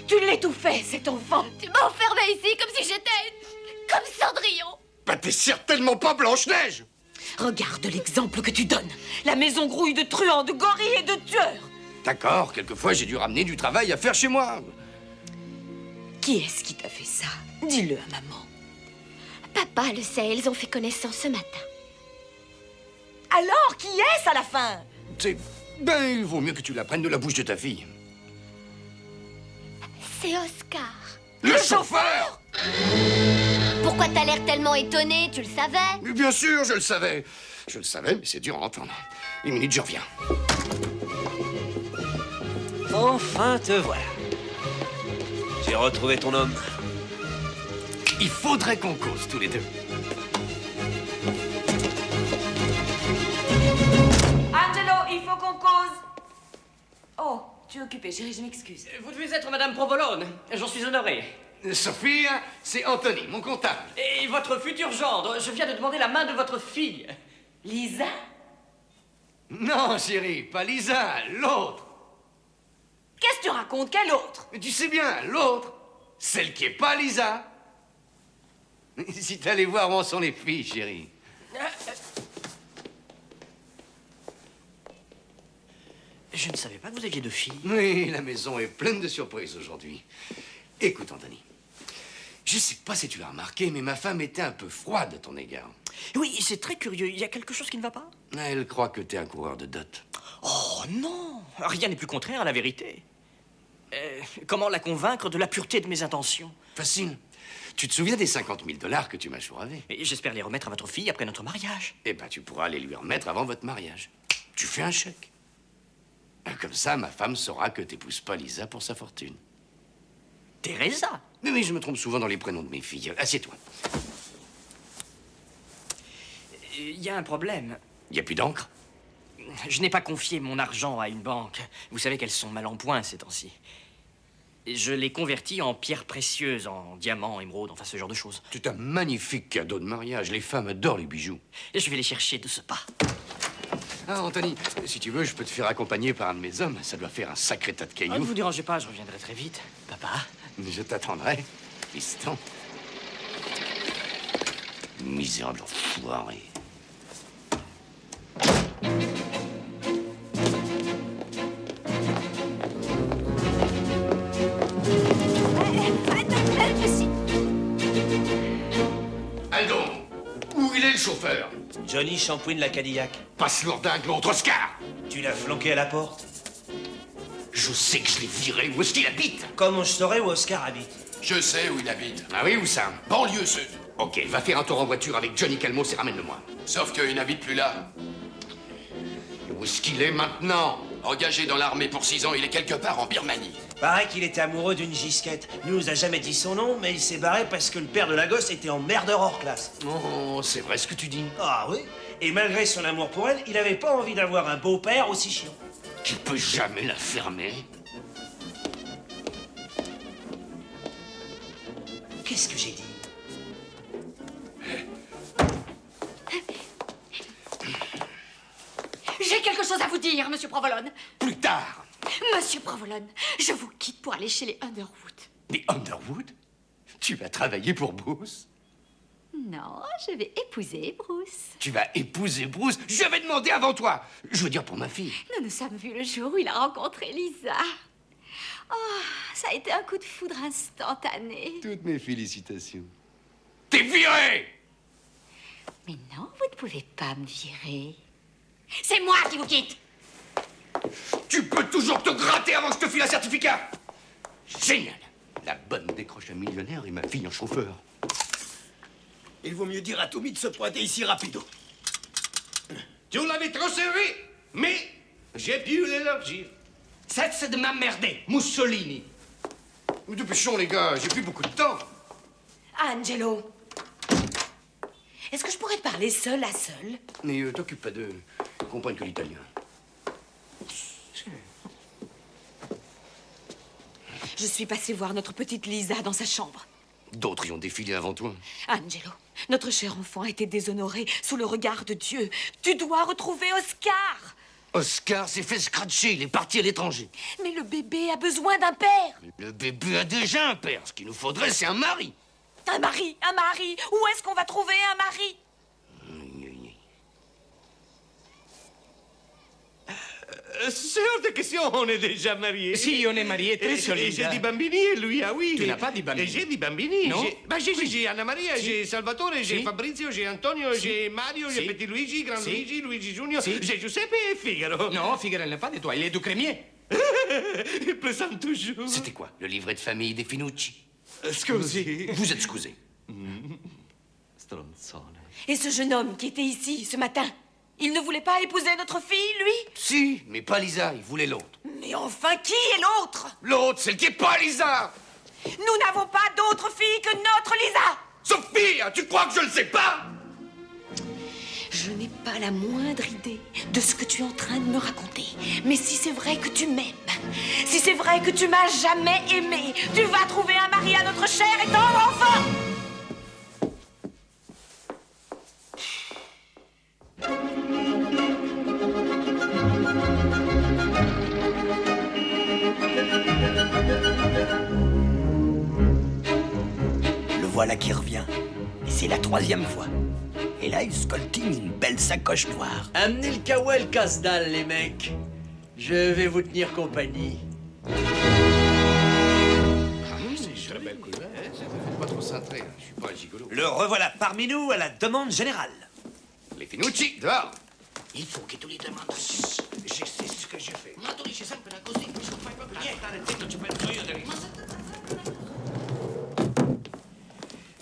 tu l'étouffais, cet enfant. Tu m'as enfermée ici comme si j'étais comme Cendrillon. Bah t'es certainement pas Blanche-Neige. Regarde l'exemple que tu donnes. La maison grouille de truands, de gorilles et de tueurs. D'accord, quelquefois j'ai dû ramener du travail à faire chez moi. Qui est-ce qui t'a fait ça? Dis-le à maman. Papa le sait, ils ont fait connaissance ce matin. Alors, qui est-ce à la fin? Ben, il vaut mieux que tu l'apprennes de la bouche de ta fille. C'est Oscar. Le chauffeur! Pourquoi t'as l'air tellement étonné? Tu le savais? Mais bien sûr, je le savais. Je le savais, mais c'est dur à entendre. Une minute, je reviens. Enfin te voilà. J'ai retrouvé ton homme. Il faudrait qu'on cause tous les deux. Angelo, il faut qu'on cause. Oh, tu es occupé, chérie, je m'excuse. Vous devez être Madame Provolone. J'en suis honoré. Sophie, c'est Anthony, mon comptable. Et votre futur gendre, je viens de demander la main de votre fille. Lisa? Non, chérie, pas Lisa, l'autre. Qu'est-ce que tu racontes? Quelle autre? Mais tu sais bien, l'autre, celle qui est pas Lisa. Si t'allais voir où sont les filles, chérie. Je ne savais pas que vous aviez deux filles. Oui, la maison est pleine de surprises aujourd'hui. Écoute, Anthony, je sais pas si tu l'as remarqué, mais ma femme était un peu froide à ton égard. Oui, c'est très curieux. Il y a quelque chose qui ne va pas? Elle croit que t'es un coureur de dot. Oh non! Rien n'est plus contraire à la vérité. Comment la convaincre de la pureté de mes intentions? Facile. Tu te souviens des 50 000 $ que tu m'as chouravé? Et j'espère les remettre à votre fille après notre mariage. Eh ben, tu pourras les lui remettre avant votre mariage. Tu fais un chèque. Comme ça, ma femme saura que t'épouses pas Lisa pour sa fortune. Teresa? Mais oui, je me trompe souvent dans les prénoms de mes filles. Assieds-toi. Il y a un problème. Il n'y a plus d'encre? Je n'ai pas confié mon argent à une banque. Vous savez qu'elles sont mal en point ces temps-ci. Je l'ai converti en pierres précieuses, en diamants, émeraudes, enfin ce genre de choses. C'est un magnifique cadeau de mariage. Les femmes adorent les bijoux. Et je vais les chercher de ce pas. Ah, Anthony, si tu veux, je peux te faire accompagner par un de mes hommes. Ça doit faire un sacré tas de cailloux. Ne vous dérangez pas, je reviendrai très vite. Papa? Je t'attendrai, fiston. Misérable enfoiré. Aldo, où il est le chauffeur? Johnny shampooine la Cadillac. Passe lourdingue l'autre Oscar. Tu l'as flanqué à la porte? Je sais que je l'ai viré. Où est-ce qu'il habite? Comment je saurais où Oscar habite? Je sais où il habite. Ah oui, où ça? Banlieue sud. Ok, va faire un tour en voiture avec Johnny Calmos et ramène-le-moi. Sauf qu'il n'habite plus là. Où est-ce qu'il est maintenant? Engagé dans l'armée pour 6 ans, il est quelque part en Birmanie. Paraît qu'il était amoureux d'une gisquette. Il nous a jamais dit son nom, mais il s'est barré parce que le père de la gosse était en merdeur hors classe. Oh, c'est vrai ce que tu dis. Ah oui? Et malgré son amour pour elle, il avait pas envie d'avoir un beau-père aussi chiant. Tu peux jamais la fermer. Qu'est-ce que j'ai dit? J'ai quelque chose à vous dire, Monsieur Provolone. Plus tard. Monsieur Provolone, je vous quitte pour aller chez les Underwood. Les Underwood? Tu vas travailler pour Bruce? Non, je vais épouser Bruce. Tu vas épouser Bruce? Je vais demander avant toi. Je veux dire pour ma fille. Nous nous sommes vus le jour où il a rencontré Lisa. Oh, ça a été un coup de foudre instantané. Toutes mes félicitations. T'es viré! Mais non, vous ne pouvez pas me virer. C'est moi qui vous quitte. Tu peux toujours te gratter avant que je te file un certificat. Génial. La bonne décroche un millionnaire et ma fille un chauffeur. Il vaut mieux dire à Tommy de se pointer ici rapido. Tu l'avais trop servi, mais j'ai pu l'élargir. C'est de m'emmerder, Mussolini. Mais dépêchons, les gars, j'ai plus beaucoup de temps. Angelo, est-ce que je pourrais te parler seul à seul? Mais t'occupe pas d'eux. Ils comprennent que l'italien. Je suis passée voir notre petite Lisa dans sa chambre. D'autres y ont défilé avant toi. Angelo, notre cher enfant a été déshonoré sous le regard de Dieu. Tu dois retrouver Oscar. Oscar s'est fait scratcher, il est parti à l'étranger. Mais le bébé a besoin d'un père. Le bébé a déjà un père. Ce qu'il nous faudrait, c'est un mari. Un mari, un mari. Où est-ce qu'on va trouver un mari? C'est hors de question, on est déjà mariés. Si, on est mariés, très solide. Et j'ai des bambini, et lui, ah oui. Tu n'as pas des bambini. Et j'ai des bambini. Non? J'ai Anna Maria, Si. j'ai Salvatore, j'ai Si. Fabrizio, j'ai Antonio, Si. j'ai Mario, Si. j'ai Petit Luigi, Grand Si. Luigi, Luigi Junior, Si. j'ai Giuseppe et Figaro. Non, Figaro n'est pas de toi, il est du crémier. Il plaisante toujours. C'était quoi? Le livret de famille des Finucci? Scusi. Vous êtes scusé. Stronzone. Et ce jeune homme qui était ici ce matin, il ne voulait pas épouser notre fille, lui? Si, mais pas Lisa, il voulait l'autre. Mais enfin, qui est l'autre? L'autre, celle qui est pas Lisa! Nous n'avons pas d'autre fille que notre Lisa! Sophie, tu crois que je le sais pas? Je n'ai pas la moindre idée de ce que tu es en train de me raconter. Mais si c'est vrai que tu m'aimes, si c'est vrai que tu m'as jamais aimé, tu vas trouver un mari à notre cher et tendre enfant! Le voilà qui revient. Et c'est la 3e fois. Et là, il scoltine une belle sacoche noire. Amenez le Kawel casse-dalle, les mecs. Je vais vous tenir compagnie. C'est une très belle couleur. Faites pas trop cintré, je suis pas un gigolo. Le revoilà parmi nous à la demande générale. Les Finucci, dehors! Il faut che tu li demandi. Je sais ce que je fais. Ma tu dici sempre così, non fai proprio niente. Zitto, ci penso io.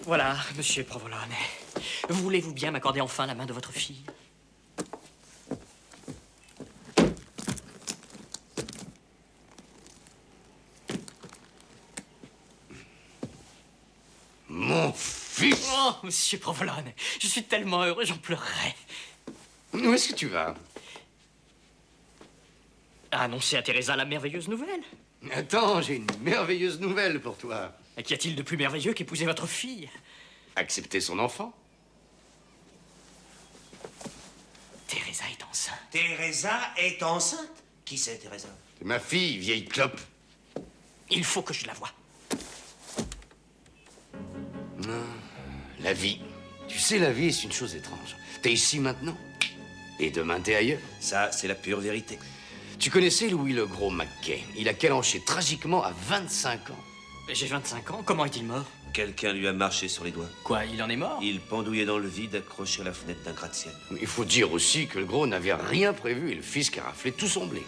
Voilà, monsieur Provolone. Voulez-vous bien m'accorder enfin la main de votre fille? Mon fils! Oh, monsieur Provolone, je suis tellement heureux, j'en pleurerais. Où est-ce que tu vas? Annoncer à Teresa la merveilleuse nouvelle. Attends, j'ai une merveilleuse nouvelle pour toi. Et qu'y a-t-il de plus merveilleux qu'épouser votre fille? Accepter son enfant? Teresa est enceinte. Teresa est enceinte? Qui c'est, Teresa? C'est ma fille, vieille clope. Il faut que je la voie. La vie. Tu sais, la vie, c'est une chose étrange. T'es ici maintenant, et demain t'es ailleurs. Ça, c'est la pure vérité. Tu connaissais Louis le Gros Mackay? Il a calenché tragiquement à 25 ans. J'ai 25 ans, comment est-il mort? Quelqu'un lui a marché sur les doigts. Quoi, il en est mort? Il pendouillait dans le vide, accroché à la fenêtre d'un gratte-ciel. Il faut dire aussi que le Gros n'avait rien prévu et le fisc a raflé tout son blé.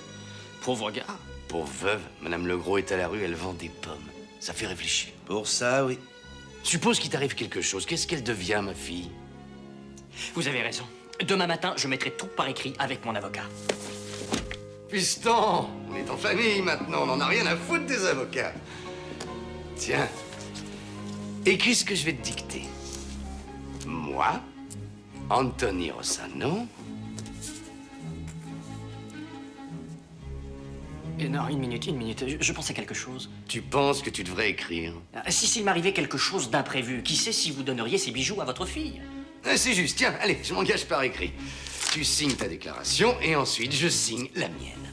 Pauvre gars. Pauvre veuve, Madame le Gros est à la rue, elle vend des pommes. Ça fait réfléchir. Pour ça, oui. Suppose qu'il t'arrive quelque chose, qu'est-ce qu'elle devient, ma fille? Vous avez raison. Demain matin, je mettrai tout par écrit avec mon avocat. Piston, on est en famille maintenant, on n'en a rien à foutre des avocats. Tiens, écris ce que je vais te dicter. Moi, Anthony Rossano. Non, une minute, je pense à quelque chose. Tu penses que tu devrais écrire? Si s'il m'arrivait quelque chose d'imprévu, qui sait si vous donneriez ces bijoux à votre fille? C'est juste, tiens, allez, je m'engage par écrit. Tu signes ta déclaration et ensuite je signe la mienne.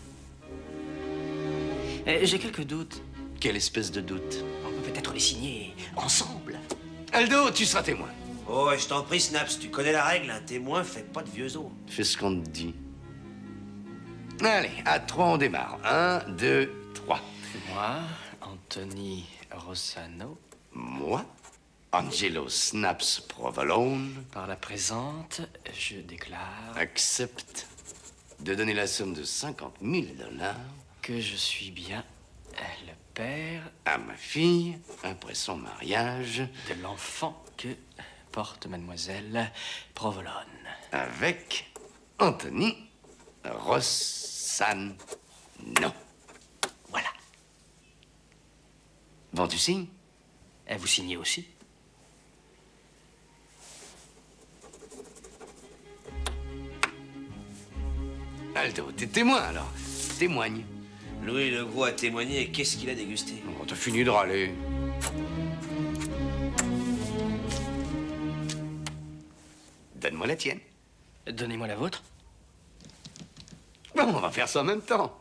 J'ai quelques doutes. Quelle espèce de doute? On peut peut-être les signer ensemble. Aldo, tu seras témoin. Oh, je t'en prie, Snaps, tu connais la règle, un témoin fait pas de vieux os. Fais ce qu'on te dit. Allez, à 3, on démarre. 1, 2, 3. Moi, Anthony Rossano. Moi, Angelo Snaps Provolone. Par la présente, je déclare... Accepte de donner la somme de $50 000. Que je suis bien le père... À ma fille, après son mariage... De l'enfant que porte, mademoiselle Provolone. Avec Anthony Rossano. Voilà. Bon, tu signes? Vous signez aussi? Aldo, t'es témoin alors. Témoigne. Louis le Gros a témoigné et qu'est-ce qu'il a dégusté? Oh, t'as fini de râler. Donne-moi la tienne. Donnez-moi la vôtre. Bon, on va faire ça en même temps.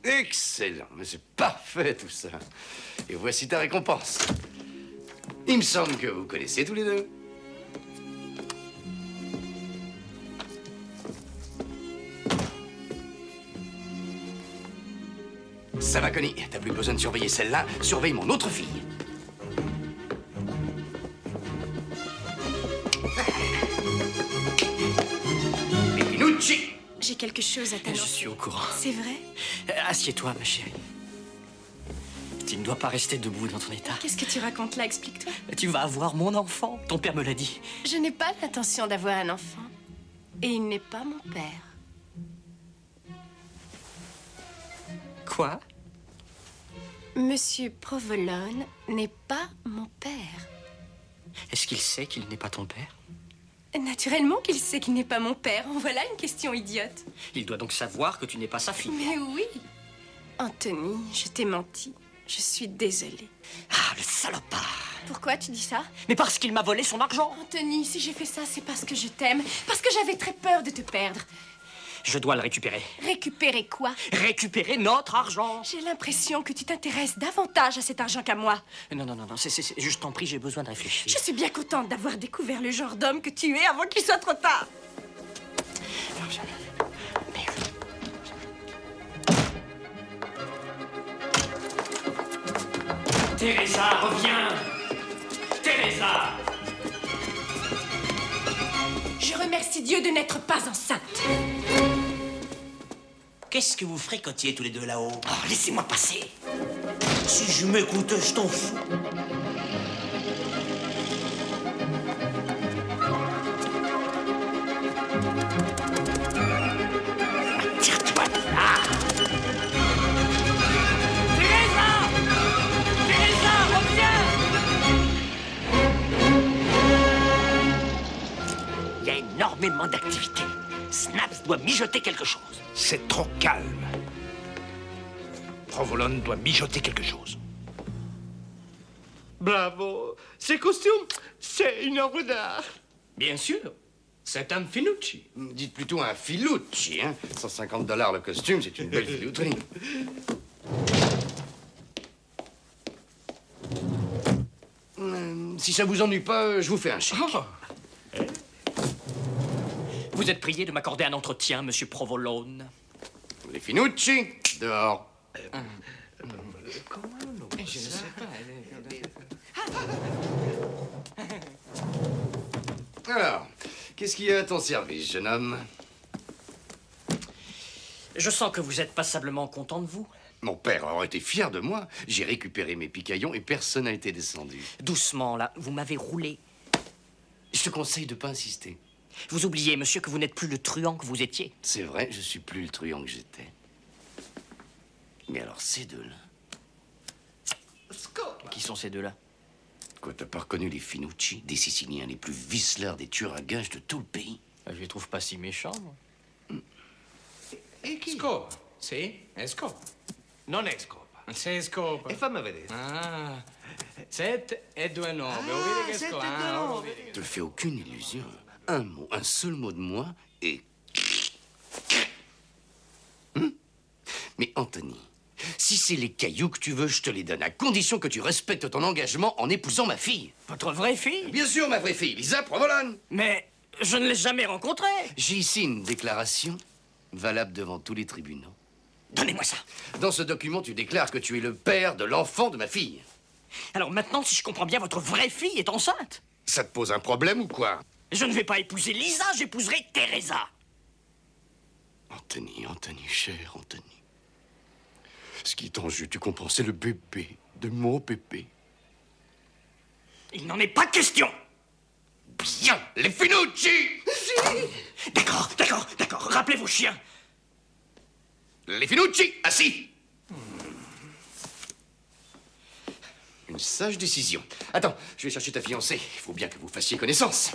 Excellent, mais c'est parfait tout ça. Et voici ta récompense. Il me semble que vous connaissez tous les deux. Ça va, Connie. T'as plus besoin de surveiller celle-là. Surveille mon autre fille. Les Pinucci. J'ai quelque chose à t'annoncer. Je suis au courant. C'est vrai? Assieds-toi, ma chérie. Tu ne dois pas rester debout dans ton état. Qu'est-ce que tu racontes là? Explique-toi. Tu vas avoir mon enfant. Ton père me l'a dit. Je n'ai pas l'intention d'avoir un enfant. Et il n'est pas mon père. Quoi? Monsieur Provolone n'est pas mon père. Est-ce qu'il sait qu'il n'est pas ton père? Naturellement qu'il sait qu'il n'est pas mon père. En voilà une question idiote. Il doit donc savoir que tu n'es pas sa fille. Mais oui. Anthony, je t'ai menti. Je suis désolée. Ah, le salopard! Pourquoi tu dis ça? Mais parce qu'il m'a volé son argent. Anthony, si j'ai fait ça, c'est parce que je t'aime. Parce que j'avais très peur de te perdre. Je dois le récupérer. Récupérer quoi? Récupérer notre argent. J'ai l'impression que tu t'intéresses davantage à cet argent qu'à moi. Non, je t'en prie, j'ai besoin de réfléchir. Je suis bien contente d'avoir découvert le genre d'homme que tu es avant qu'il soit trop tard. Teresa, reviens! Teresa! Je remercie Dieu de n'être pas enceinte. Qu'est-ce que vous fréquentiez tous les deux là-haut? Oh, laissez-moi passer. Si je m'écoute, je t'en fous. Tire-toi là! Teresa! Teresa, reviens! Il y a énormément d'activités. Snaps doit mijoter quelque chose. C'est trop calme. Provolone doit mijoter quelque chose. Bravo. Ces costumes, c'est une œuvre d'art. Bien sûr. C'est un Finucci. Dites plutôt un filucci, hein. 150 $ le costume, c'est une belle filouterie. Si ça vous ennuie pas, je vous fais un chèque. Vous êtes prié de m'accorder un entretien, monsieur Provolone. Les Finucci, dehors. Comment je ne sais pas. Alors, qu'est-ce qu'il y a à ton service, jeune homme? Je sens que vous êtes passablement content de vous. Mon père aurait été fier de moi. J'ai récupéré mes picaillons et personne n'a été descendu. Doucement, là, vous m'avez roulé. Je te conseille de pas insister. Vous oubliez, monsieur, que vous n'êtes plus le truand que vous étiez. C'est vrai, je suis plus le truand que j'étais. Mais alors, ces deux-là... Qui sont ces deux-là? Quoi, t'as pas reconnu les Finucci, des Siciliens les plus viceleurs, des tueurs à gages de tout le pays? Je les trouve pas si méchants, moi. Scopa. Sì, è scopa. Non è scopa. Se è scopa. E fammi vedere. Ah, 7 e 2 9. Vuoi vedere che è scopa? Ah, vuoi vedere che- Te fais aucune illusion. Un mot, un seul mot de moi et... Mais Anthony, si c'est les cailloux que tu veux, je te les donne, à condition que tu respectes ton engagement en épousant ma fille. Votre vraie fille? Bien sûr, ma vraie fille, Lisa Provolone. Mais je ne l'ai jamais rencontrée. J'ai ici une déclaration valable devant tous les tribunaux. Donnez-moi ça. Dans ce document, tu déclares que tu es le père de l'enfant de ma fille. Alors maintenant, si je comprends bien, votre vraie fille est enceinte. Ça te pose un problème ou quoi? Je ne vais pas épouser Lisa, j'épouserai Teresa. Anthony, cher Anthony. Ce qui est en jeu, tu comprends, c'est le bébé de mon bébé. Il n'en est pas question. Bien, les Finucci! D'accord. Rappelez vos chiens. Les Finucci, assis! Une sage décision. Attends, je vais chercher ta fiancée. Il faut bien que vous fassiez connaissance.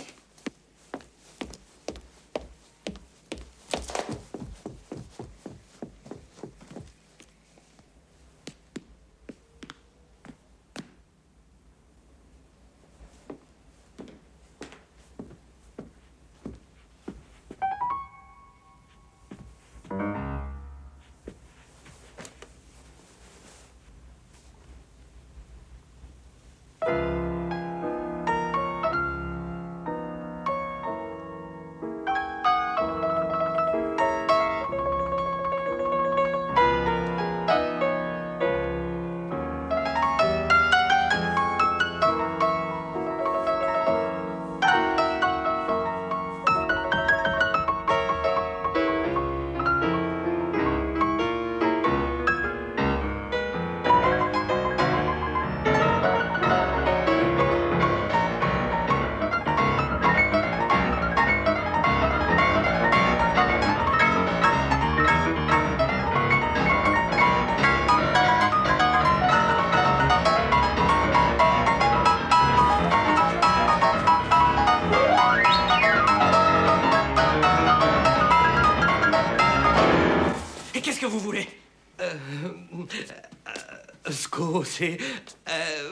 Scusi,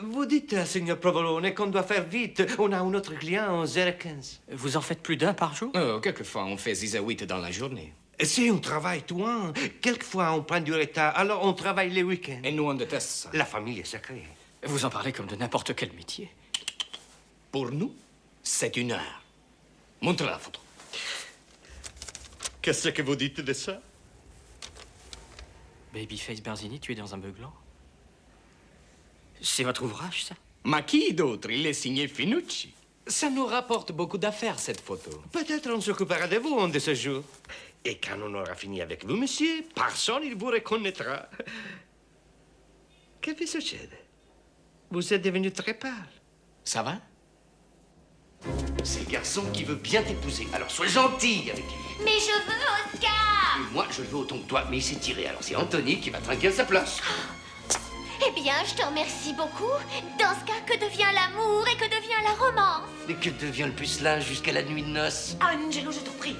vous dites à signor Provolone qu'on doit faire vite. On a un autre client en 015. Vous en faites plus d'un par jour? Quelquefois, on fait 6 à 8 dans la journée. C'est un travail toi. Quelquefois, on prend du retard, alors on travaille les week-ends. Et nous, on déteste ça. La famille est sacrée. Vous en parlez comme de n'importe quel métier. Pour nous, c'est une heure. Montre la photo. Qu'est-ce que vous dites de ça? Babyface Barzini, tu es dans un beuglant? C'est votre ouvrage, ça? Mais qui d'autre? Il est signé Finucci. Ça nous rapporte beaucoup d'affaires, cette photo. Peut-être on s'occupera de vous un de ces jours. Et quand on aura fini avec vous, monsieur, personne ne vous reconnaîtra. Qu'est-ce que succède? Vous êtes devenu très pâle. Ça va? C'est le garçon qui veut bien t'épouser. Alors sois gentil avec lui. Mais je veux Oscar! Et moi, je le veux autant que toi, mais il s'est tiré. Alors c'est Anthony qui va trinquer à sa place. Eh bien, je te remercie beaucoup. Dans ce cas, que devient l'amour et que devient la romance? Mais que devient le pucelage jusqu'à la nuit de noces? Angelo, je t'en prie.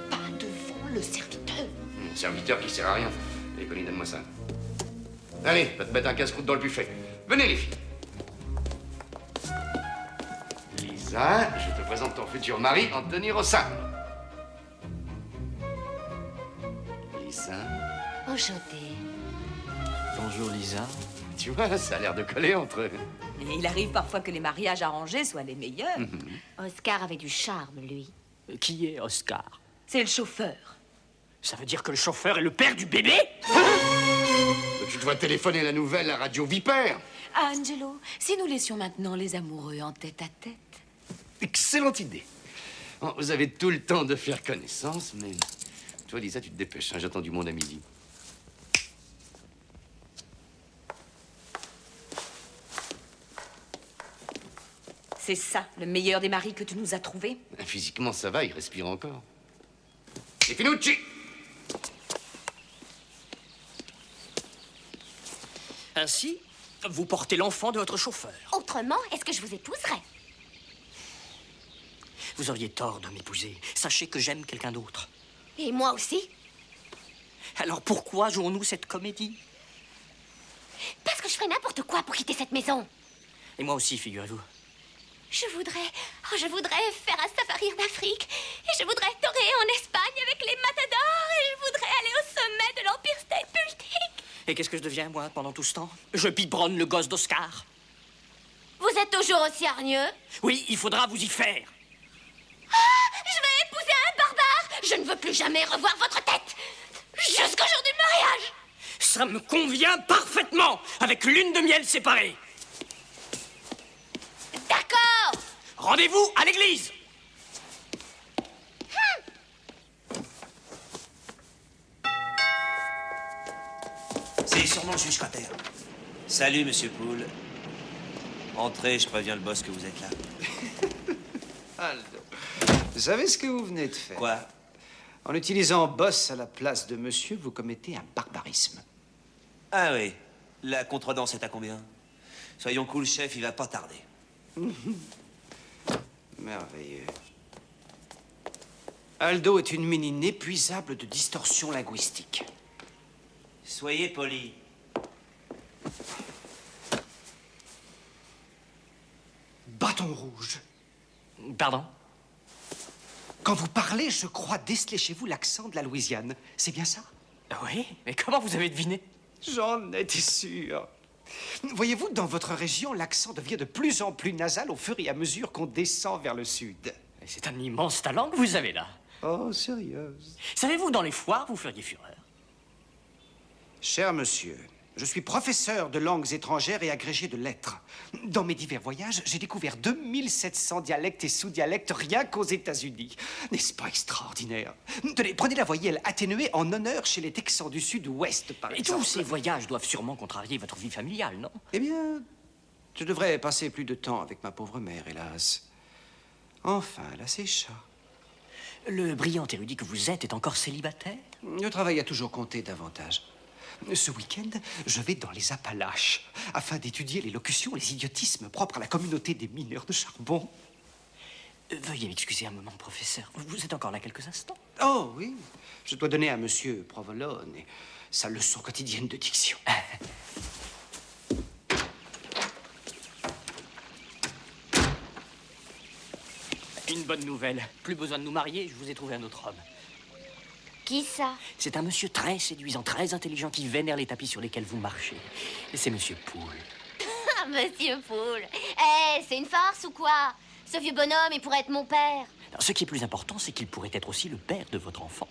Pas devant le serviteur. Un serviteur qui sert à rien. Allez, Connie, donne-moi ça. Allez, va te mettre un casse-croûte dans le buffet. Venez, les filles. Lisa, je te présente ton futur mari, Anthony Rossin. Lisa. Enchanté. Bonjour, Lisa. Tu vois, ça a l'air de coller entre eux. Et il arrive parfois que les mariages arrangés soient les meilleurs. Oscar avait du charme, lui. Qui est Oscar? C'est le chauffeur. Ça veut dire que le chauffeur est le père du bébé? Tu dois téléphoner la nouvelle à Radio Vipère. Angelo, si nous laissions maintenant les amoureux en tête à tête. Excellente idée. Bon, vous avez tout le temps de faire connaissance, mais... Toi, Lisa, tu te dépêches, hein, j'attends du monde à midi. C'est ça, le meilleur des maris que tu nous as trouvé? Physiquement, ça va, il respire encore. Et Finucci! Ainsi, vous portez l'enfant de votre chauffeur. Autrement, est-ce que je vous épouserais? Vous auriez tort de m'épouser. Sachez que j'aime quelqu'un d'autre. Et moi aussi? Alors pourquoi jouons-nous cette comédie? Parce que je ferais n'importe quoi pour quitter cette maison. Et moi aussi, figurez-vous. Je voudrais faire un safari en Afrique. Et je voudrais torer en Espagne avec les matadors. Et je voudrais aller au sommet de l'Empire State Building. Et qu'est-ce que je deviens, moi, pendant tout ce temps? Je biberonne le gosse d'Oscar. Vous êtes toujours aussi hargneux? Oui, il faudra vous y faire. Ah, je vais épouser un barbare. Je ne veux plus jamais revoir votre tête. Jusqu'au jour du mariage. Ça me convient parfaitement, avec lune de miel séparée. D'accord. Rendez-vous à l'église. C'est sûrement mon juge Cotter. Salut, monsieur Poole. Entrez, je préviens le boss que vous êtes là. Aldo, vous savez ce que vous venez de faire? Quoi? En utilisant boss à la place de monsieur, vous commettez un barbarisme. Ah oui, la contredanse est à combien? Soyons cool, chef, il va pas tarder. Merveilleux. Aldo est une mine inépuisable de distorsion linguistique. Soyez poli. Bâton rouge. Pardon? Quand vous parlez, je crois déceler chez vous l'accent de la Louisiane. C'est bien ça? Oui, mais comment vous avez deviné? J'en étais sûr. Voyez-vous, dans votre région, l'accent devient de plus en plus nasal au fur et à mesure qu'on descend vers le sud. C'est un immense talent que vous avez là. Oh, sérieuse. Savez-vous, dans les foires, vous feriez fureur. Cher monsieur, je suis professeur de langues étrangères et agrégé de lettres. Dans mes divers voyages, j'ai découvert 2700 dialectes et sous-dialectes rien qu'aux États-Unis. N'est-ce pas extraordinaire? Tenez, prenez la voyelle atténuée en honneur chez les Texans du Sud-Ouest, par exemple. Et tous ces voyages doivent sûrement contrarier votre vie familiale, non? Eh bien, je devrais passer plus de temps avec ma pauvre mère, hélas. Enfin, elle a ses chats. Le brillant érudit que vous êtes est encore célibataire? Le travail a toujours compté davantage. Ce week-end, je vais dans les Appalaches afin d'étudier les locutions, les idiotismes propres à la communauté des mineurs de charbon. Veuillez m'excuser un moment, professeur. Vous êtes encore là quelques instants? Oh oui, je dois donner à monsieur Provolone sa leçon quotidienne de diction. Une bonne nouvelle. Plus besoin de nous marier, je vous ai trouvé un autre homme. Qui ça? C'est un monsieur très séduisant, très intelligent qui vénère les tapis sur lesquels vous marchez. Et c'est monsieur Poole. Monsieur Poole. Eh, c'est une farce ou quoi? Ce vieux bonhomme, il pourrait être mon père. Alors, ce qui est plus important, c'est qu'il pourrait être aussi le père de votre enfant.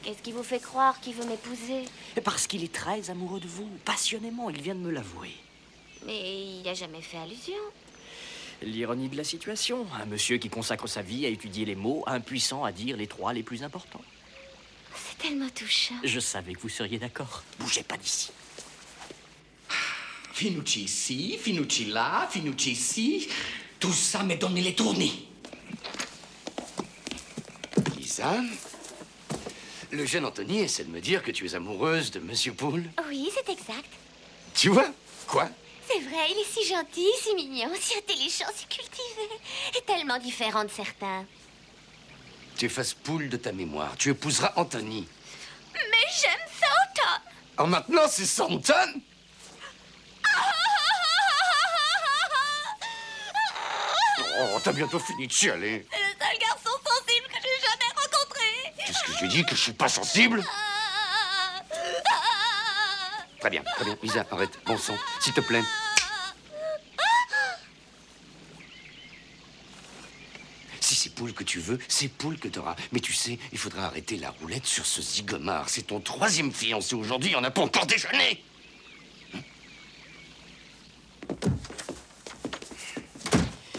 Qu'est-ce qui vous fait croire qu'il veut m'épouser? Parce qu'il est très amoureux de vous, passionnément, il vient de me l'avouer. Mais il n'a jamais fait allusion. L'ironie de la situation, un monsieur qui consacre sa vie à étudier les mots, impuissant à dire les trois les plus importants. C'est tellement touchant. Je savais que vous seriez d'accord. Bougez pas d'ici. Finucci ici, Finucci là, Finucci ici. Tout ça m'est donné les tournées. Lisa, le jeune Anthony essaie de me dire que tu es amoureuse de Monsieur Poole. Oui, c'est exact. Tu vois? Quoi? C'est vrai, il est si gentil, si mignon, si intelligent, si cultivé. Et tellement différent de certains. Tu effaces Poole de ta mémoire. Tu épouseras Anthony. Mais j'aime Thornton. Oh, maintenant, c'est Thornton? Oh, t'as bientôt fini de chialer. C'est le seul garçon sensible que j'ai jamais rencontré. Qu'est-ce que je lui dis? Que je suis pas sensible? Très bien, Lisa, arrête. Bon sang, s'il te plaît. Si c'est Poole que tu veux, c'est Poole que t'auras. Mais tu sais, il faudra arrêter la roulette sur ce zigomard. C'est ton 3e fiancé aujourd'hui, on n'a pas encore déjeuné.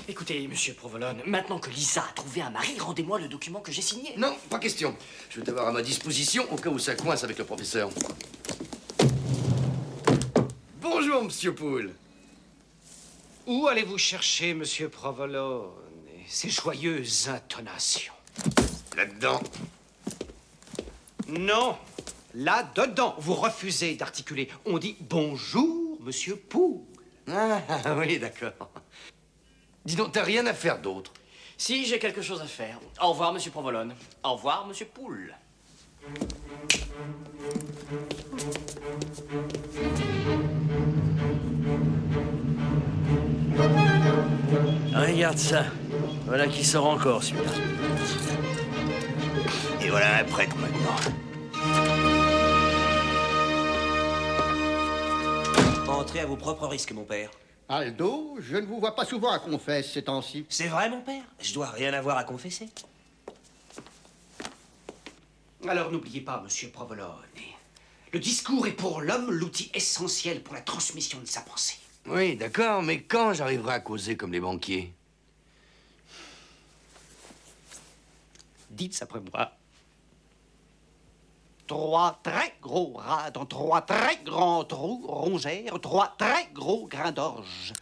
Écoutez, monsieur Provolone, maintenant que Lisa a trouvé un mari, rendez-moi le document que j'ai signé. Non, pas question. Je vais t'avoir à ma disposition au cas où ça coince avec le professeur. Bonjour, monsieur Poole. Où allez-vous chercher, monsieur Provolone, ces joyeuses intonations? Là-dedans. Non, là-dedans. Vous refusez d'articuler. On dit bonjour, monsieur Poole. Ah, oui, d'accord. Dis donc, t'as rien à faire d'autre? Si, j'ai quelque chose à faire. Au revoir, monsieur Provolone. Au revoir, monsieur Poole. Regarde ça. Voilà qui sort encore, celui-là. Et voilà un prêtre maintenant. Entrez à vos propres risques, mon père. Aldo, je ne vous vois pas souvent à confesse ces temps-ci. C'est vrai, mon père? Je dois rien avoir à confesser. Alors n'oubliez pas, monsieur Provolone, le discours est pour l'homme l'outil essentiel pour la transmission de sa pensée. Oui, d'accord, mais quand j'arriverai à causer comme les banquiers? Dites après moi. 3 très gros rats dans 3 très grands trous, rongèrent 3 très gros grains d'orge.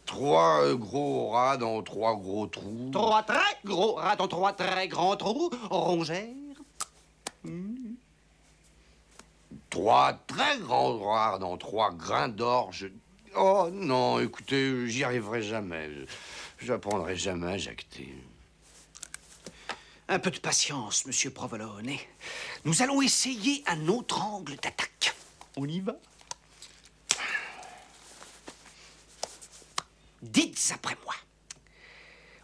3 gros rats dans 3 gros trous. 3 très gros rats dans 3 très grands trous, rongèrent. 3 très grands rats dans 3 grains d'orge. Oh non, écoutez, j'y arriverai jamais. J'apprendrai jamais à jacter. Un peu de patience, monsieur Provolone. Nous allons essayer un autre angle d'attaque. On y va? Dites après moi.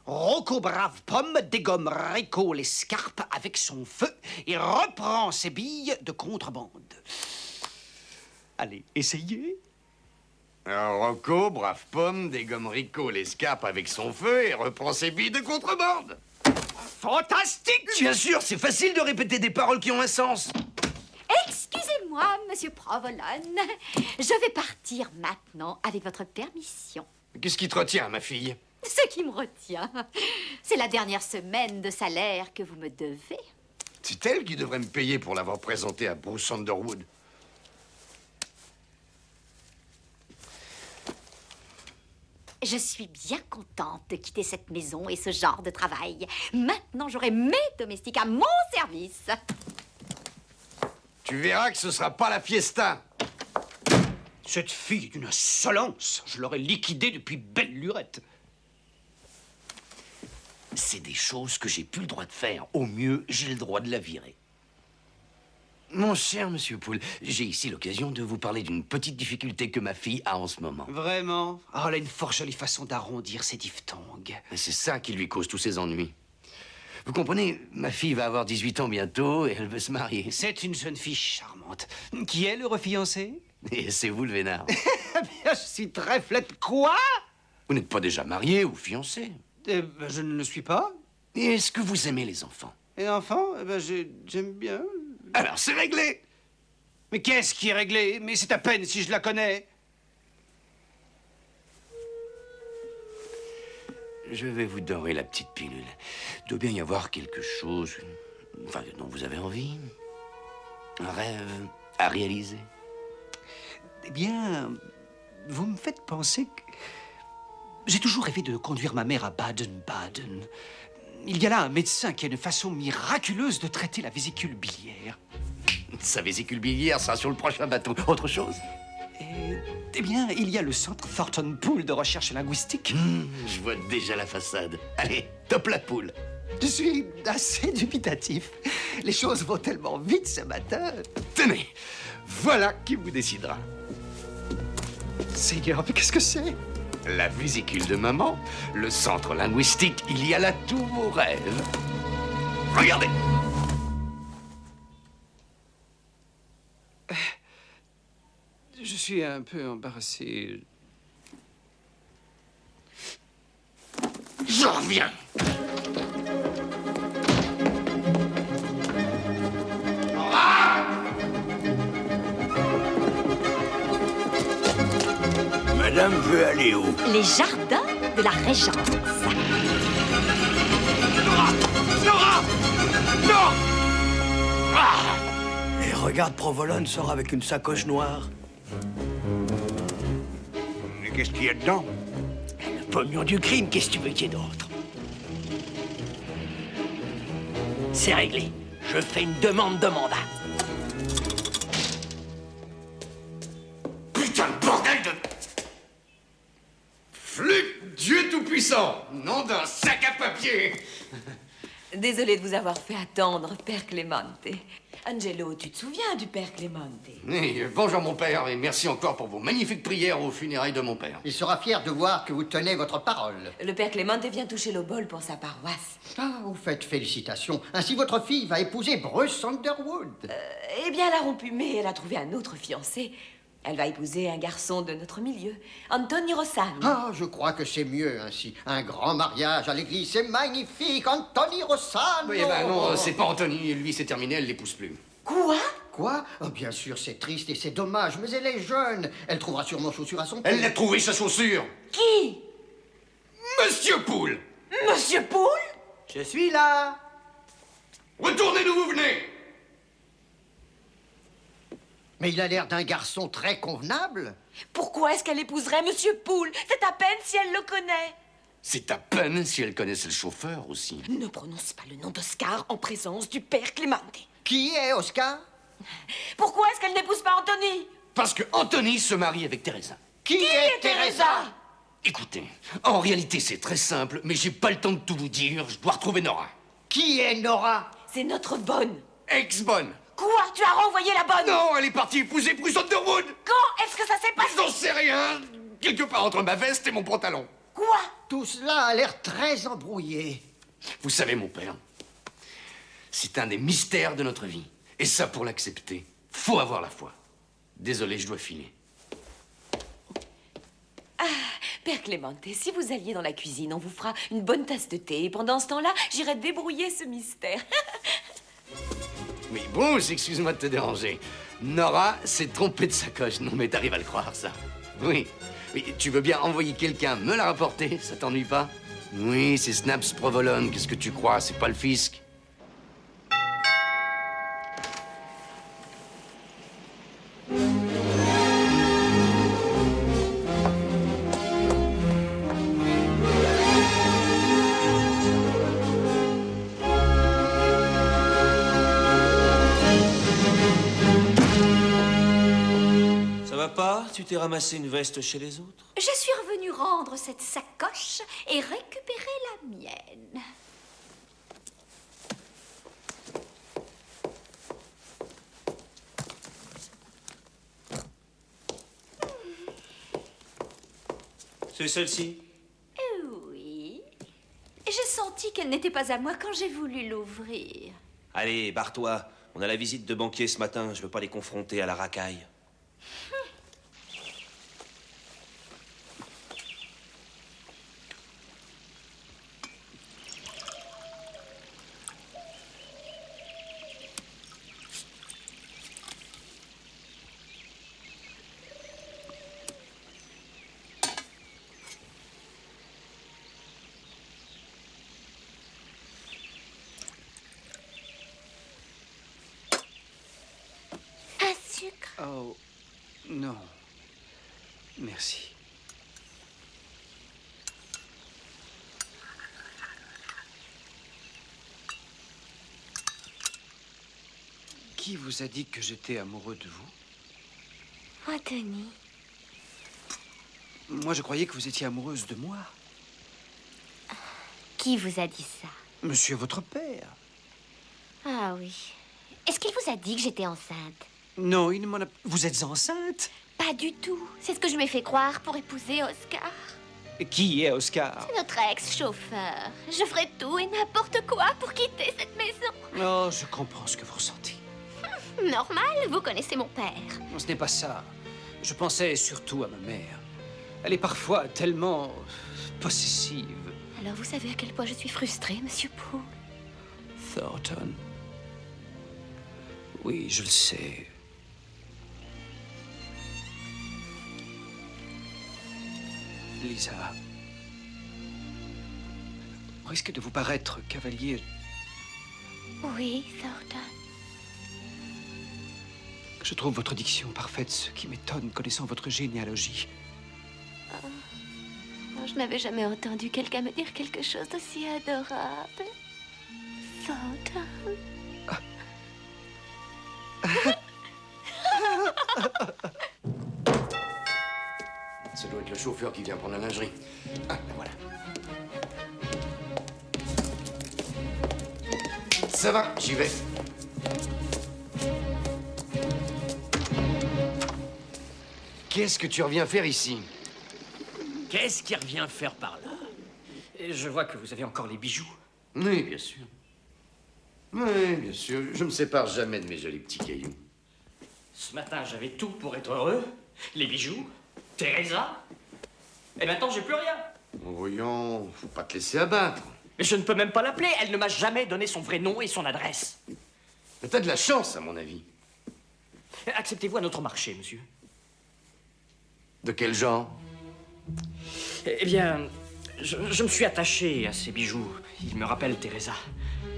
Rocco Brave Pomme dégomme Rico l'escarpe avec son feu et reprend ses billes de contrebande. Allez, essayez. Alors, Rocco, brave pomme, dégomme Rico l'escarpe avec son feu et reprend ses billes de contrebande. Fantastique! Bien sûr, c'est facile de répéter des paroles qui ont un sens. Excusez-moi, monsieur Provolone. Je vais partir maintenant avec votre permission. Qu'est-ce qui te retient, ma fille? Ce qui me retient, c'est la dernière semaine de salaire que vous me devez. C'est elle qui devrait me payer pour l'avoir présenté à Bruce Underwood. Je suis bien contente de quitter cette maison et ce genre de travail. Maintenant, j'aurai mes domestiques à mon service. Tu verras que ce sera pas la fiesta. Cette fille est une insolence. Je l'aurais liquidée depuis belle lurette. C'est des choses que j'ai plus le droit de faire. Au mieux, j'ai le droit de la virer. Mon cher monsieur Poole, j'ai ici l'occasion de vous parler d'une petite difficulté que ma fille a en ce moment. Vraiment? Oh, elle a une fort jolie façon d'arrondir ses diphtongues. C'est ça qui lui cause tous ses ennuis. Vous comprenez, ma fille va avoir 18 ans bientôt et elle veut se marier. C'est une jeune fille charmante. Qui est l'heureux fiancé? Et c'est vous le vénard. Bien, je suis très flatté. Quoi? Vous n'êtes pas déjà marié ou fiancé? Je ne le suis pas. Et est-ce que vous aimez les enfants? Et enfant? J'aime bien. Alors, c'est réglé. Mais qu'est-ce qui est réglé? Mais c'est à peine si je la connais. Je vais vous dorer la petite pilule. Il doit bien y avoir quelque chose, enfin, dont vous avez envie. Un rêve à réaliser. Eh bien, vous me faites penser que... J'ai toujours rêvé de conduire ma mère à Baden-Baden. Il y a là un médecin qui a une façon miraculeuse de traiter la vésicule biliaire. Sa vésicule biliaire sera sur le prochain bateau. Autre chose? Eh bien, il y a le centre Thornton Pool de recherche linguistique. Je vois déjà la façade. Allez, top la poule. Je suis assez dubitatif. Les choses vont tellement vite ce matin. Tenez, voilà qui vous décidera. Seigneur, mais qu'est-ce que c'est? La vésicule de maman, le centre linguistique, il y a là tous vos rêves. Regardez. Je suis un peu embarrassé. Je reviens. Madame veut aller où? Les jardins de la Régence. Nora! Nora! Non! Et regarde, Provolone sort avec une sacoche noire. Mais qu'est-ce qu'il y a dedans? Le pognon du crime, qu'est-ce que tu veux qu'il y ait d'autre? C'est réglé. Je fais une demande de mandat. Putain de bordel de... Flûte, Dieu tout-puissant, nom d'un sac à papier. Désolée de vous avoir fait attendre, Père Clemente. Angelo, tu te souviens du Père Clemente? Oui, bonjour mon père, et merci encore pour vos magnifiques prières aux funérailles de mon père. Il sera fier de voir que vous tenez votre parole. Le Père Clemente vient toucher l'obol pour sa paroisse. Ah, vous faites félicitations. Ainsi, votre fille va épouser Bruce Underwood. Eh bien, elle a rompu, mais elle a trouvé un autre fiancé. Elle va épouser un garçon de notre milieu, Anthony Rossano. Ah, je crois que c'est mieux ainsi. Un grand mariage à l'église, c'est magnifique. Anthony Rossano. Oui, ben non, c'est pas Anthony, lui c'est terminé, elle l'épouse plus. Quoi? Quoi? Oh, bien sûr, c'est triste et c'est dommage, mais elle est jeune. Elle trouvera sûrement chaussure à son pied. Elle l'a trouvé sa chaussure. Qui? Monsieur Poole. Monsieur Poole? Je suis là. Retournez d'où vous venez! Mais il a l'air d'un garçon très convenable. Pourquoi est-ce qu'elle épouserait Monsieur Poole? C'est à peine si elle le connaît. C'est à peine si elle connaissait le chauffeur aussi. Ne prononce pas le nom d'Oscar en présence du père Clemente. Qui est Oscar? Pourquoi est-ce qu'elle n'épouse pas Anthony? Parce que Anthony se marie avec Teresa. Qui est Teresa? Écoutez, en réalité c'est très simple, mais j'ai pas le temps de tout vous dire. Je dois retrouver Nora. Qui est Nora? C'est notre bonne. Ex-bonne. Quoi? Tu as renvoyé la bonne? Non, elle est partie épouser Bruce Underwood. Quand est-ce que ça s'est passé? J'en sais rien. Quelque part entre ma veste et mon pantalon. Quoi? Tout cela a l'air très embrouillé. Vous savez, mon père, c'est un des mystères de notre vie. Et ça, pour l'accepter, faut avoir la foi. Désolé, je dois filer. Ah, Père Clemente, si vous alliez dans la cuisine, on vous fera une bonne tasse de thé. Et pendant ce temps-là, j'irai débrouiller ce mystère. Oui, Bruce, excuse-moi de te déranger. Nora s'est trompée de sacoche. Non, mais t'arrives à le croire, ça. Oui. Oui, tu veux bien envoyer quelqu'un me la rapporter? Ça t'ennuie pas? Oui, c'est Snaps Provolone. Qu'est-ce que tu crois? C'est pas le fisc. Tu t'es ramassé une veste chez les autres? Je suis revenue rendre cette sacoche et récupérer la mienne. C'est celle-ci? Oui. J'ai senti qu'elle n'était pas à moi quand j'ai voulu l'ouvrir. Allez, barre-toi. On a la visite de banquier ce matin. Je veux pas les confronter à la racaille. Oh, non. Merci. Qui vous a dit que j'étais amoureux de vous? Anthony. Moi, je croyais que vous étiez amoureuse de moi. Qui vous a dit ça? Monsieur votre père. Ah oui. Est-ce qu'il vous a dit que j'étais enceinte? Non, il ne m'en a... Vous êtes enceinte? Pas du tout. C'est ce que je m'ai fait croire pour épouser Oscar. Qui est Oscar? C'est notre ex-chauffeur. Je ferai tout et n'importe quoi pour quitter cette maison. Oh, je comprends ce que vous ressentez. Normal, vous connaissez mon père. Non, ce n'est pas ça. Je pensais surtout à ma mère. Elle est parfois tellement possessive. Alors vous savez à quel point je suis frustrée, Monsieur Poole. Thornton. Oui, je le sais. Lisa, au risque de vous paraître cavalier, Oui, Thornton. je trouve votre diction parfaite, ce qui m'étonne connaissant votre généalogie. Oh, je n'avais jamais entendu quelqu'un me dire quelque chose d'aussi adorable. Thornton. Ça doit être le chauffeur qui vient prendre la lingerie. Ah, ben voilà. Ça va, j'y vais. Qu'est-ce que tu reviens faire ici? Qu'est-ce qui revient faire par là? Je vois que vous avez encore les bijoux. Oui, bien sûr. Oui, bien sûr. Je me sépare jamais de mes jolis petits cailloux. Ce matin, j'avais tout pour être heureux. Les bijoux, Teresa. Et maintenant, j'ai plus rien. Bon, voyons, faut pas te laisser abattre. Mais je ne peux même pas l'appeler. Elle ne m'a jamais donné son vrai nom et son adresse. Mais t'as de la chance, à mon avis. Acceptez-vous un autre marché, monsieur? De quel genre? Eh bien, Je me suis attaché à ces bijoux. Ils me rappellent Teresa.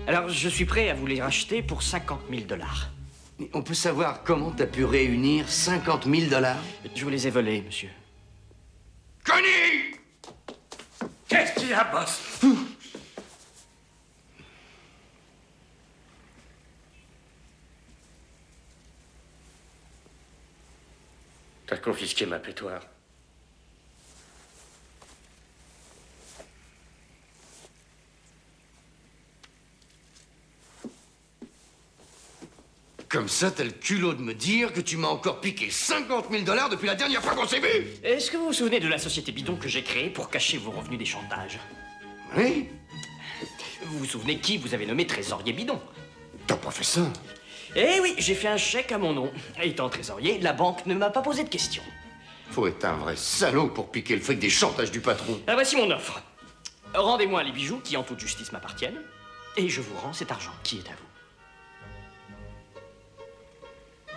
Alors, je suis prêt à vous les racheter pour 50 000 $. On peut savoir comment t'as pu réunir 50 000 $? Je vous les ai volés, monsieur. Connie! Qu'est-ce qu'il y a, boss? T'as confisqué ma pétoire. Comme ça, t'as le culot de me dire que tu m'as encore piqué 50 000 $ depuis la dernière fois qu'on s'est vu? Est-ce que vous vous souvenez de la société bidon que j'ai créée pour cacher vos revenus des chantages? Oui. Vous vous souvenez qui vous avez nommé trésorier bidon? T'as pas fait ça? Eh oui, j'ai fait un chèque à mon nom. Étant trésorier, la banque ne m'a pas posé de questions. Faut être un vrai salaud pour piquer le fric des chantages du patron. Ah, voici mon offre. Rendez-moi les bijoux qui en toute justice m'appartiennent, et je vous rends cet argent qui est à vous.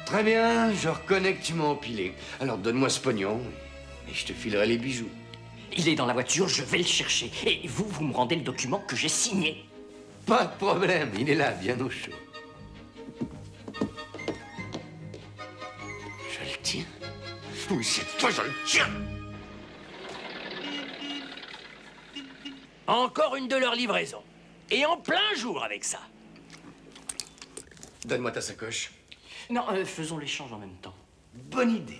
Très bien, je reconnais que tu m'as empilé. Alors donne-moi ce pognon et je te filerai les bijoux. Il est dans la voiture, je vais le chercher. Et vous, vous me rendez le document que j'ai signé. Pas de problème, il est là, bien au chaud. Je le tiens. Oui, c'est toi, je le tiens. Encore une de leur livraison. Et en plein jour avec ça. Donne-moi ta sacoche. Non, faisons l'échange en même temps. Bonne idée.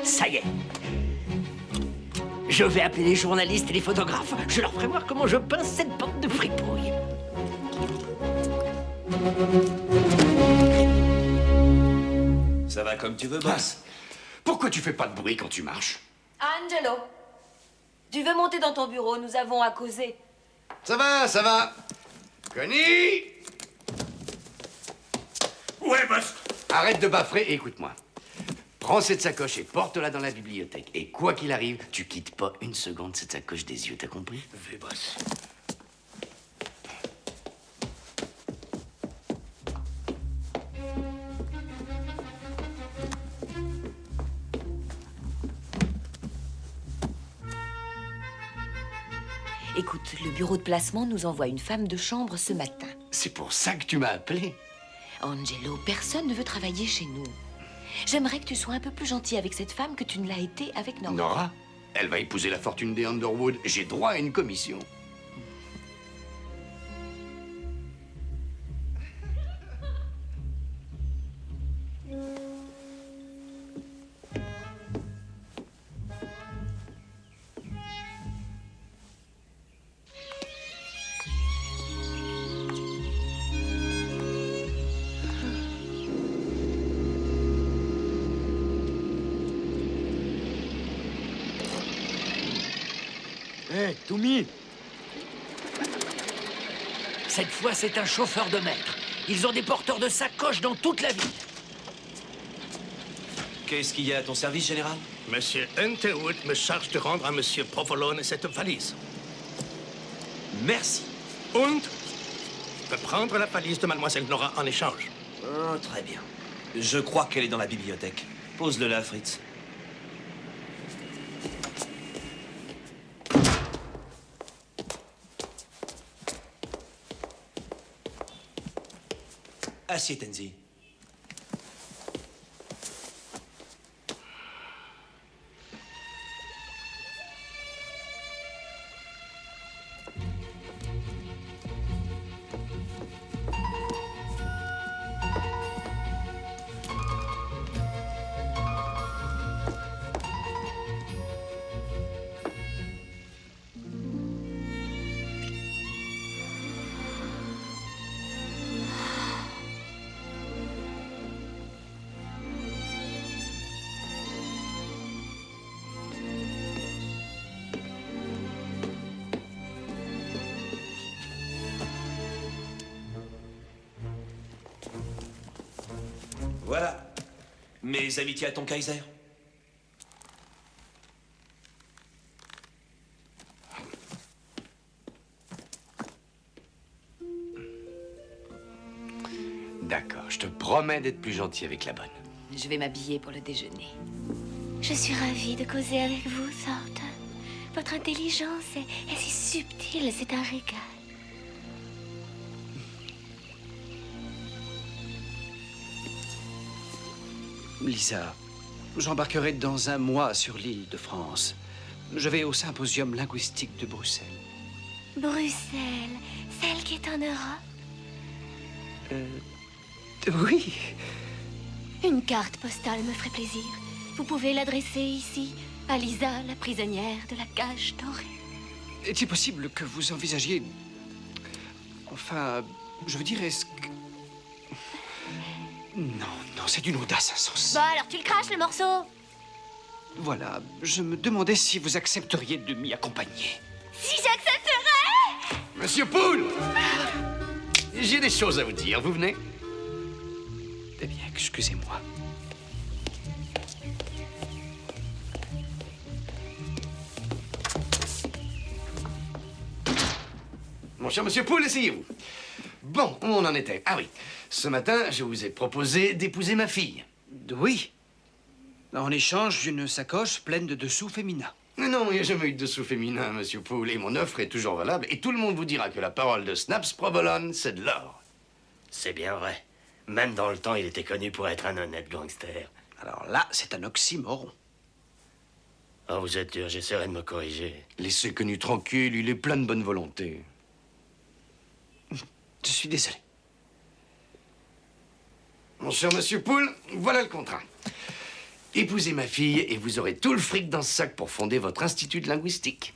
Ça y est. Je vais appeler les journalistes et les photographes. Je leur ferai voir comment je pince cette bande de fripouilles. Ça va comme tu veux, boss. Pourquoi tu fais pas de bruit quand tu marches? Angelo, tu veux monter dans ton bureau? Nous avons à causer. Ça va, ça va. Connie! Ouais, boss. Arrête de baffrer et écoute-moi. Prends cette sacoche et porte-la dans la bibliothèque. Et quoi qu'il arrive, tu quittes pas une seconde cette sacoche des yeux, t'as compris? Oui, boss. Écoute, le bureau de placement nous envoie une femme de chambre ce matin. C'est pour ça que tu m'as appelé. Angelo, personne ne veut travailler chez nous. J'aimerais que tu sois un peu plus gentil avec cette femme que tu ne l'as été avec Nora. Nora? Elle va épouser la fortune des Underwood. J'ai droit à une commission. Hé, Toumi! Cette fois, c'est un chauffeur de maître. Ils ont des porteurs de sacoches dans toute la ville. Qu'est-ce qu'il y a à ton service, général? Monsieur Underwood me charge de rendre à Monsieur Provolone cette valise. Merci. Und de prendre la valise de Mademoiselle Nora en échange. Oh, très bien. Je crois qu'elle est dans la bibliothèque. Pose-le là, Fritz. Assieds, Tenzi. Voilà. Mes amitiés à ton Kaiser. D'accord, je te promets d'être plus gentil avec la bonne. Je vais m'habiller pour le déjeuner. Je suis ravie de causer avec vous, Thornton. Votre intelligence est si subtile, c'est un régal. Lisa, j'embarquerai dans un mois sur l'île de France. Je vais au symposium linguistique de Bruxelles. Bruxelles, celle qui est en Europe. Oui. Une carte postale me ferait plaisir. Vous pouvez l'adresser ici, à Lisa, la prisonnière de la cage dorée. Est-il possible que vous envisagiez... Enfin, je veux dire, est-ce que... Non, c'est d'une audace insensée. Bon, alors tu le craches, le morceau. Voilà, je me demandais si vous accepteriez de m'y accompagner. Si j'accepterais! Monsieur Poole! J'ai des choses à vous dire, vous venez? Eh bien, excusez-moi. Mon cher monsieur Poole, essayez-vous. Bon, où on en était? Ah oui, ce matin, je vous ai proposé d'épouser ma fille. Oui. En échange d'une sacoche pleine de dessous féminins. Non, il n'y a jamais eu de dessous féminin, monsieur Poole, et mon offre est toujours valable, et tout le monde vous dira que la parole de Snaps Provolone, c'est de l'or. C'est bien vrai. Même dans le temps, il était connu pour être un honnête gangster. Alors là, c'est un oxymoron. Oh, vous êtes dur, j'essaierai de me corriger. Laissez Connu tranquille, il est plein de bonne volonté. Je suis désolé. Mon cher monsieur Poole, voilà le contrat. Épousez ma fille et vous aurez tout le fric dans ce sac pour fonder votre institut de linguistique.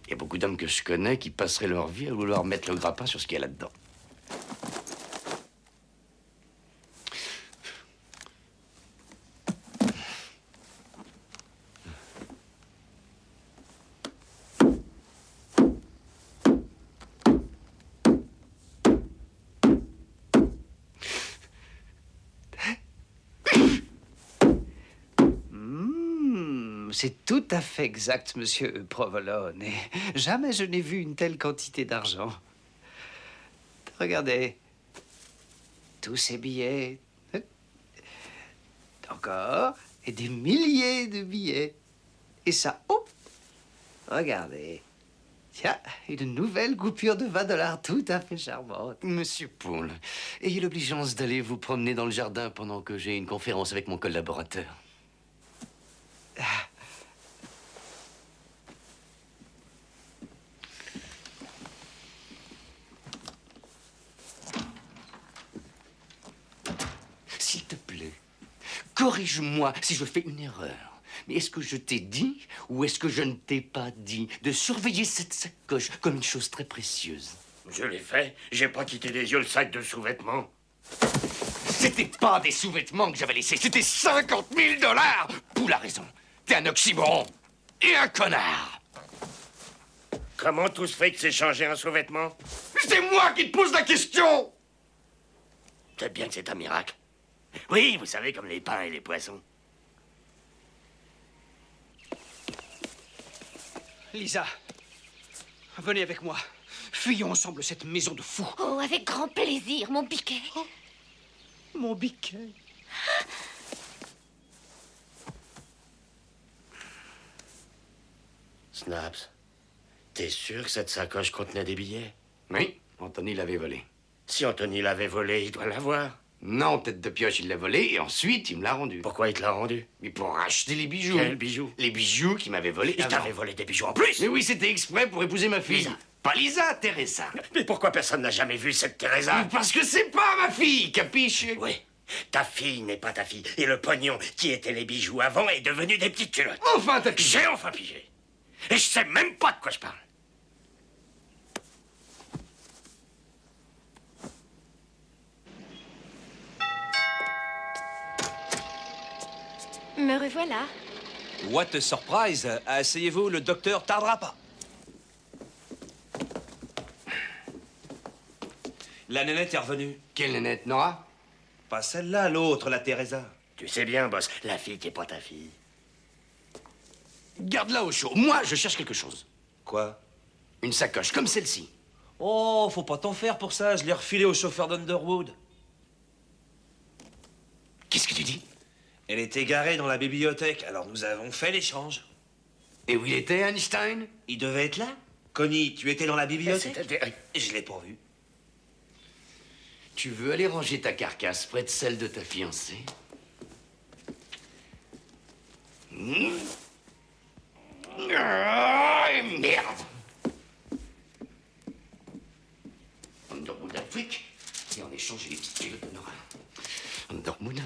Il y a beaucoup d'hommes que je connais qui passeraient leur vie à vouloir mettre le grappin sur ce qu'il y a là-dedans. C'est tout à fait exact, monsieur Provolone. Et jamais je n'ai vu une telle quantité d'argent. Regardez. Tous ces billets. Encore. Et des milliers de billets. Et ça, hop. Regardez. Tiens, une nouvelle coupure de 20 $ tout à fait charmante. Monsieur Poole, ayez l'obligeance d'aller vous promener dans le jardin pendant que j'ai une conférence avec mon collaborateur. S'il te plaît, corrige-moi si je fais une erreur. Mais est-ce que je t'ai dit ou est-ce que je ne t'ai pas dit de surveiller cette sacoche comme une chose très précieuse? Je l'ai fait. J'ai pas quitté des yeux le sac de sous-vêtements. C'était pas des sous-vêtements que j'avais laissés, c'était 50 000 $. Poule a raison. T'es un oxymoron et un connard. Comment tout se fait que c'est changé un sous-vêtement? C'est moi qui te pose la question. Peut-être bien que c'est un miracle. Oui, vous savez, comme les pains et les poissons. Lisa, venez avec moi. Fuyons ensemble cette maison de fous. Oh, avec grand plaisir, mon biquet. Oh, mon biquet. Snaps, t'es sûr que cette sacoche contenait des billets? Oui, Anthony l'avait volé. Si Anthony l'avait volé, il doit l'avoir. Non, tête de pioche, il l'a volé et ensuite il me l'a rendu. Pourquoi il te l'a rendu? Mais pour acheter les bijoux. Quels bijoux? Les bijoux qu'il m'avait volés. Il t'avait volé des bijoux en plus? Mais oui, c'était exprès pour épouser ma fille. Lisa. Pas Lisa, Teresa. Mais pourquoi personne n'a jamais vu cette Teresa? Parce que c'est pas ma fille, capiche? Oui. Ta fille n'est pas ta fille. Et le pognon qui était les bijoux avant est devenu des petites culottes. Enfin, t'as pigé. J'ai enfin pigé. Et je sais même pas de quoi je parle. Me revoilà. What a surprise! Asseyez-vous, le docteur tardera pas. La nénette est revenue. Quelle nénette, Nora? Pas celle-là, l'autre, la Teresa. Tu sais bien, boss, la fille qui est pas ta fille. Garde-la au chaud. Moi, je cherche quelque chose. Quoi? Une sacoche comme celle-ci. Oh, faut pas t'en faire pour ça. Je l'ai refilée au chauffeur d'Underwood. Qu'est-ce que tu dis? Elle était garée dans la bibliothèque, alors nous avons fait l'échange. Et où il était, Einstein? Il devait être là. Connie, tu étais dans la bibliothèque? Je l'ai pas vu. Tu veux aller ranger ta carcasse près de celle de ta fiancée? Merde! Underwood Afrique, et en échange les petites culottes de Nora. Underwood.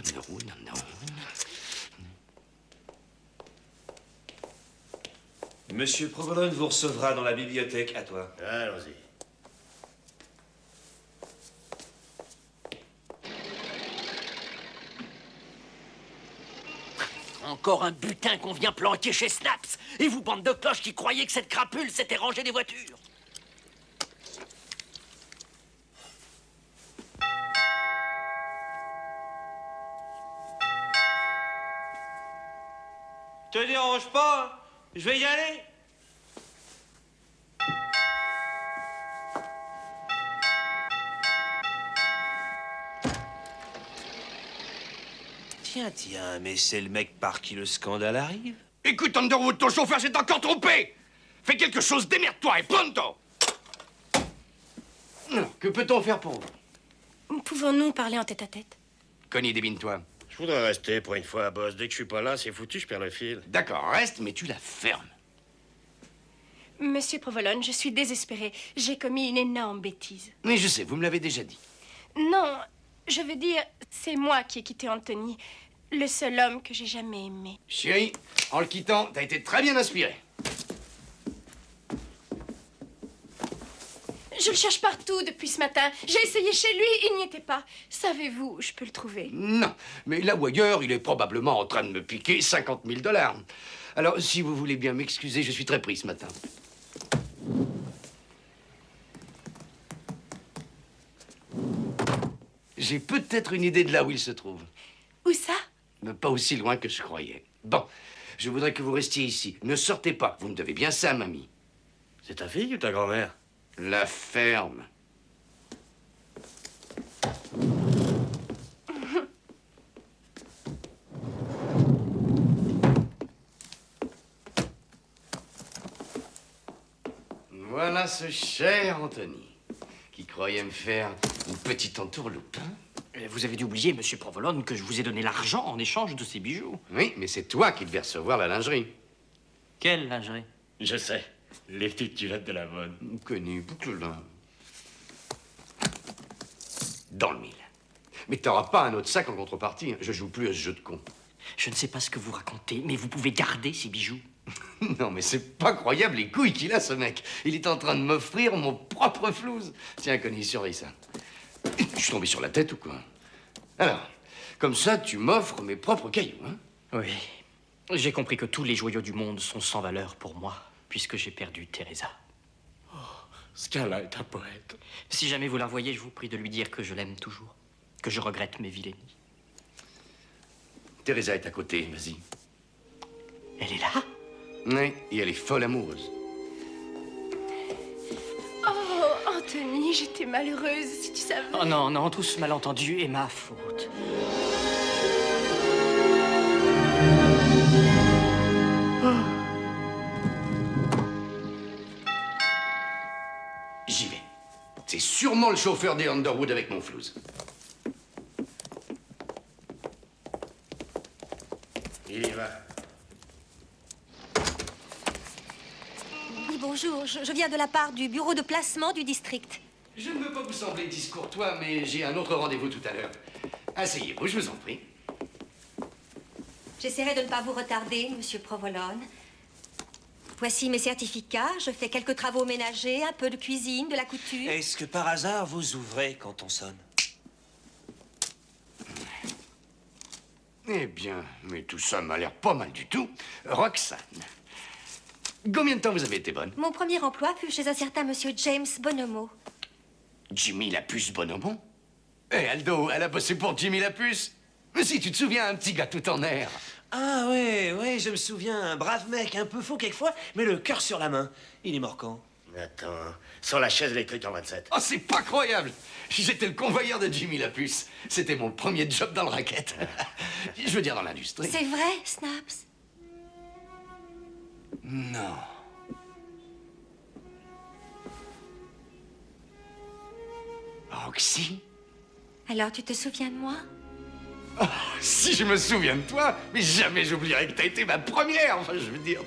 Monsieur Provolone vous recevra dans la bibliothèque, à toi. Allons-y. Encore un butin qu'on vient planquer chez Snaps. Et vous, bande de cloches qui croyaient que cette crapule s'était rangée des voitures. Te dérange pas, hein? Je vais y aller. Tiens, mais c'est le mec par qui le scandale arrive. Écoute, Underwood, ton chauffeur s'est encore trompé. Fais quelque chose, démerde-toi et pronto. Que peut-on faire pour vous? Pouvons-nous parler en tête-à-tête? Connie, débine-toi. Je voudrais rester pour une fois, boss. Dès que je suis pas là, c'est foutu, je perds le fil. D'accord, reste, mais tu la fermes. Monsieur Provolone, je suis désespérée. J'ai commis une énorme bêtise. Mais je sais, vous me l'avez déjà dit. Non, je veux dire, c'est moi qui ai quitté Anthony. Le seul homme que j'ai jamais aimé. Chérie, en le quittant, t'as été très bien inspirée. Je le cherche partout depuis ce matin. J'ai essayé chez lui, il n'y était pas. Savez-vous où je peux le trouver? Non, mais là ou ailleurs, il est probablement en train de me piquer 50 000 $. Alors, si vous voulez bien m'excuser, je suis très pris ce matin. J'ai peut-être une idée de là où il se trouve. Où ça? Mais pas aussi loin que je croyais. Bon, je voudrais que vous restiez ici. Ne sortez pas. Vous me devez bien ça, mamie. C'est ta fille ou ta grand-mère? La ferme. Voilà ce cher Anthony, qui croyait me faire une petite entourloupe. Hein? Vous avez dû oublier, monsieur Provolone, que je vous ai donné l'argent en échange de ces bijoux. Oui, mais c'est toi qui devais recevoir la lingerie. Quelle lingerie? Je sais. Les petites culottes de la mode. Connu, boucle-là. Dans le mille. Mais t'auras pas un autre sac en contrepartie. Je joue plus à ce jeu de con. Je ne sais pas ce que vous racontez, mais vous pouvez garder ces bijoux. Non, mais c'est pas croyable les couilles qu'il a, ce mec. Il est en train de m'offrir mon propre flouze. Tiens, Connie, surveille ça. Je suis tombé sur la tête ou quoi? Alors, comme ça, tu m'offres mes propres cailloux, hein? Oui. J'ai compris que tous les joyaux du monde sont sans valeur pour moi, puisque j'ai perdu Teresa. Oh, ce gars-là est un poète. Si jamais vous la voyez, je vous prie de lui dire que je l'aime toujours, que je regrette mes vilainies. Teresa est à côté, vas-y. Elle est là? Oui, et elle est folle amoureuse. Oh, Anthony, j'étais malheureuse, si tu savais. Oh non, non, tout ce malentendu est ma faute. J'y vais. C'est sûrement le chauffeur des Underwood avec mon flouze. Il y va. Oui, bonjour. Je viens de la part du bureau de placement du district. Je ne veux pas vous sembler discourtois, mais j'ai un autre rendez-vous tout à l'heure. Asseyez-vous, je vous en prie. J'essaierai de ne pas vous retarder, monsieur Provolone. Voici mes certificats. Je fais quelques travaux ménagers, un peu de cuisine, de la couture. Est-ce que par hasard vous ouvrez quand on sonne? Eh bien, mais tout ça m'a l'air pas mal du tout. Roxane, combien de temps vous avez été bonne? Mon premier emploi fut chez un certain monsieur James Bonomo. Jimmy Lapuce Bonomo? Eh, Aldo, elle a bossé pour Jimmy Lapuce? Mais si, tu te souviens, un petit gars tout en air. Ah ouais, je me souviens, un brave mec, un peu faux quelquefois, mais le cœur sur la main. Il est mort quand? Attends, sur la chaise électrique en 27. Oh, c'est pas croyable! J'étais le convoyeur de Jimmy Lapuce. C'était mon premier job dans le racket. Je veux dire, dans l'industrie. C'est vrai, Snaps? Non. Roxy? Alors, tu te souviens de moi? Oh, si je me souviens de toi, mais jamais j'oublierai que t'as été ma première, enfin, je veux dire.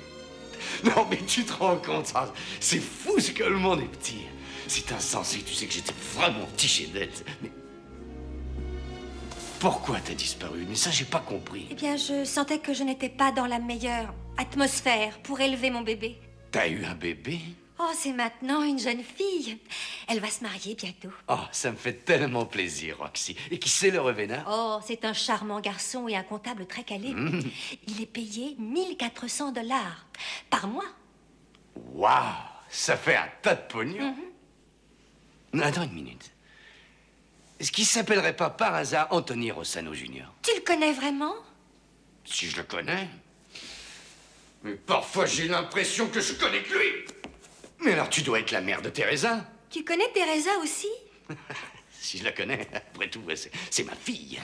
Non, mais tu te rends compte, ça, c'est fou ce que le monde est petit. C'est insensé, tu sais que j'étais vraiment petit chez Dette. Mais pourquoi t'as disparu? Mais ça, j'ai pas compris. Eh bien, je sentais que je n'étais pas dans la meilleure atmosphère pour élever mon bébé. T'as eu un bébé? Oh, c'est maintenant une jeune fille. Elle va se marier bientôt. Oh, ça me fait tellement plaisir, Roxy. Et qui c'est le revenant? Oh, c'est un charmant garçon et un comptable très calé. Il est payé 1400 $ par mois. Waouh, ça fait un tas de pognon. Attends une minute. Est-ce qu'il s'appellerait pas par hasard Anthony Rossano Jr.? Tu le connais vraiment? Si je le connais. Mais parfois j'ai l'impression que je connais que lui. Mais alors tu dois être la mère de Teresa. Tu connais Teresa aussi? Si je la connais, après tout, c'est ma fille.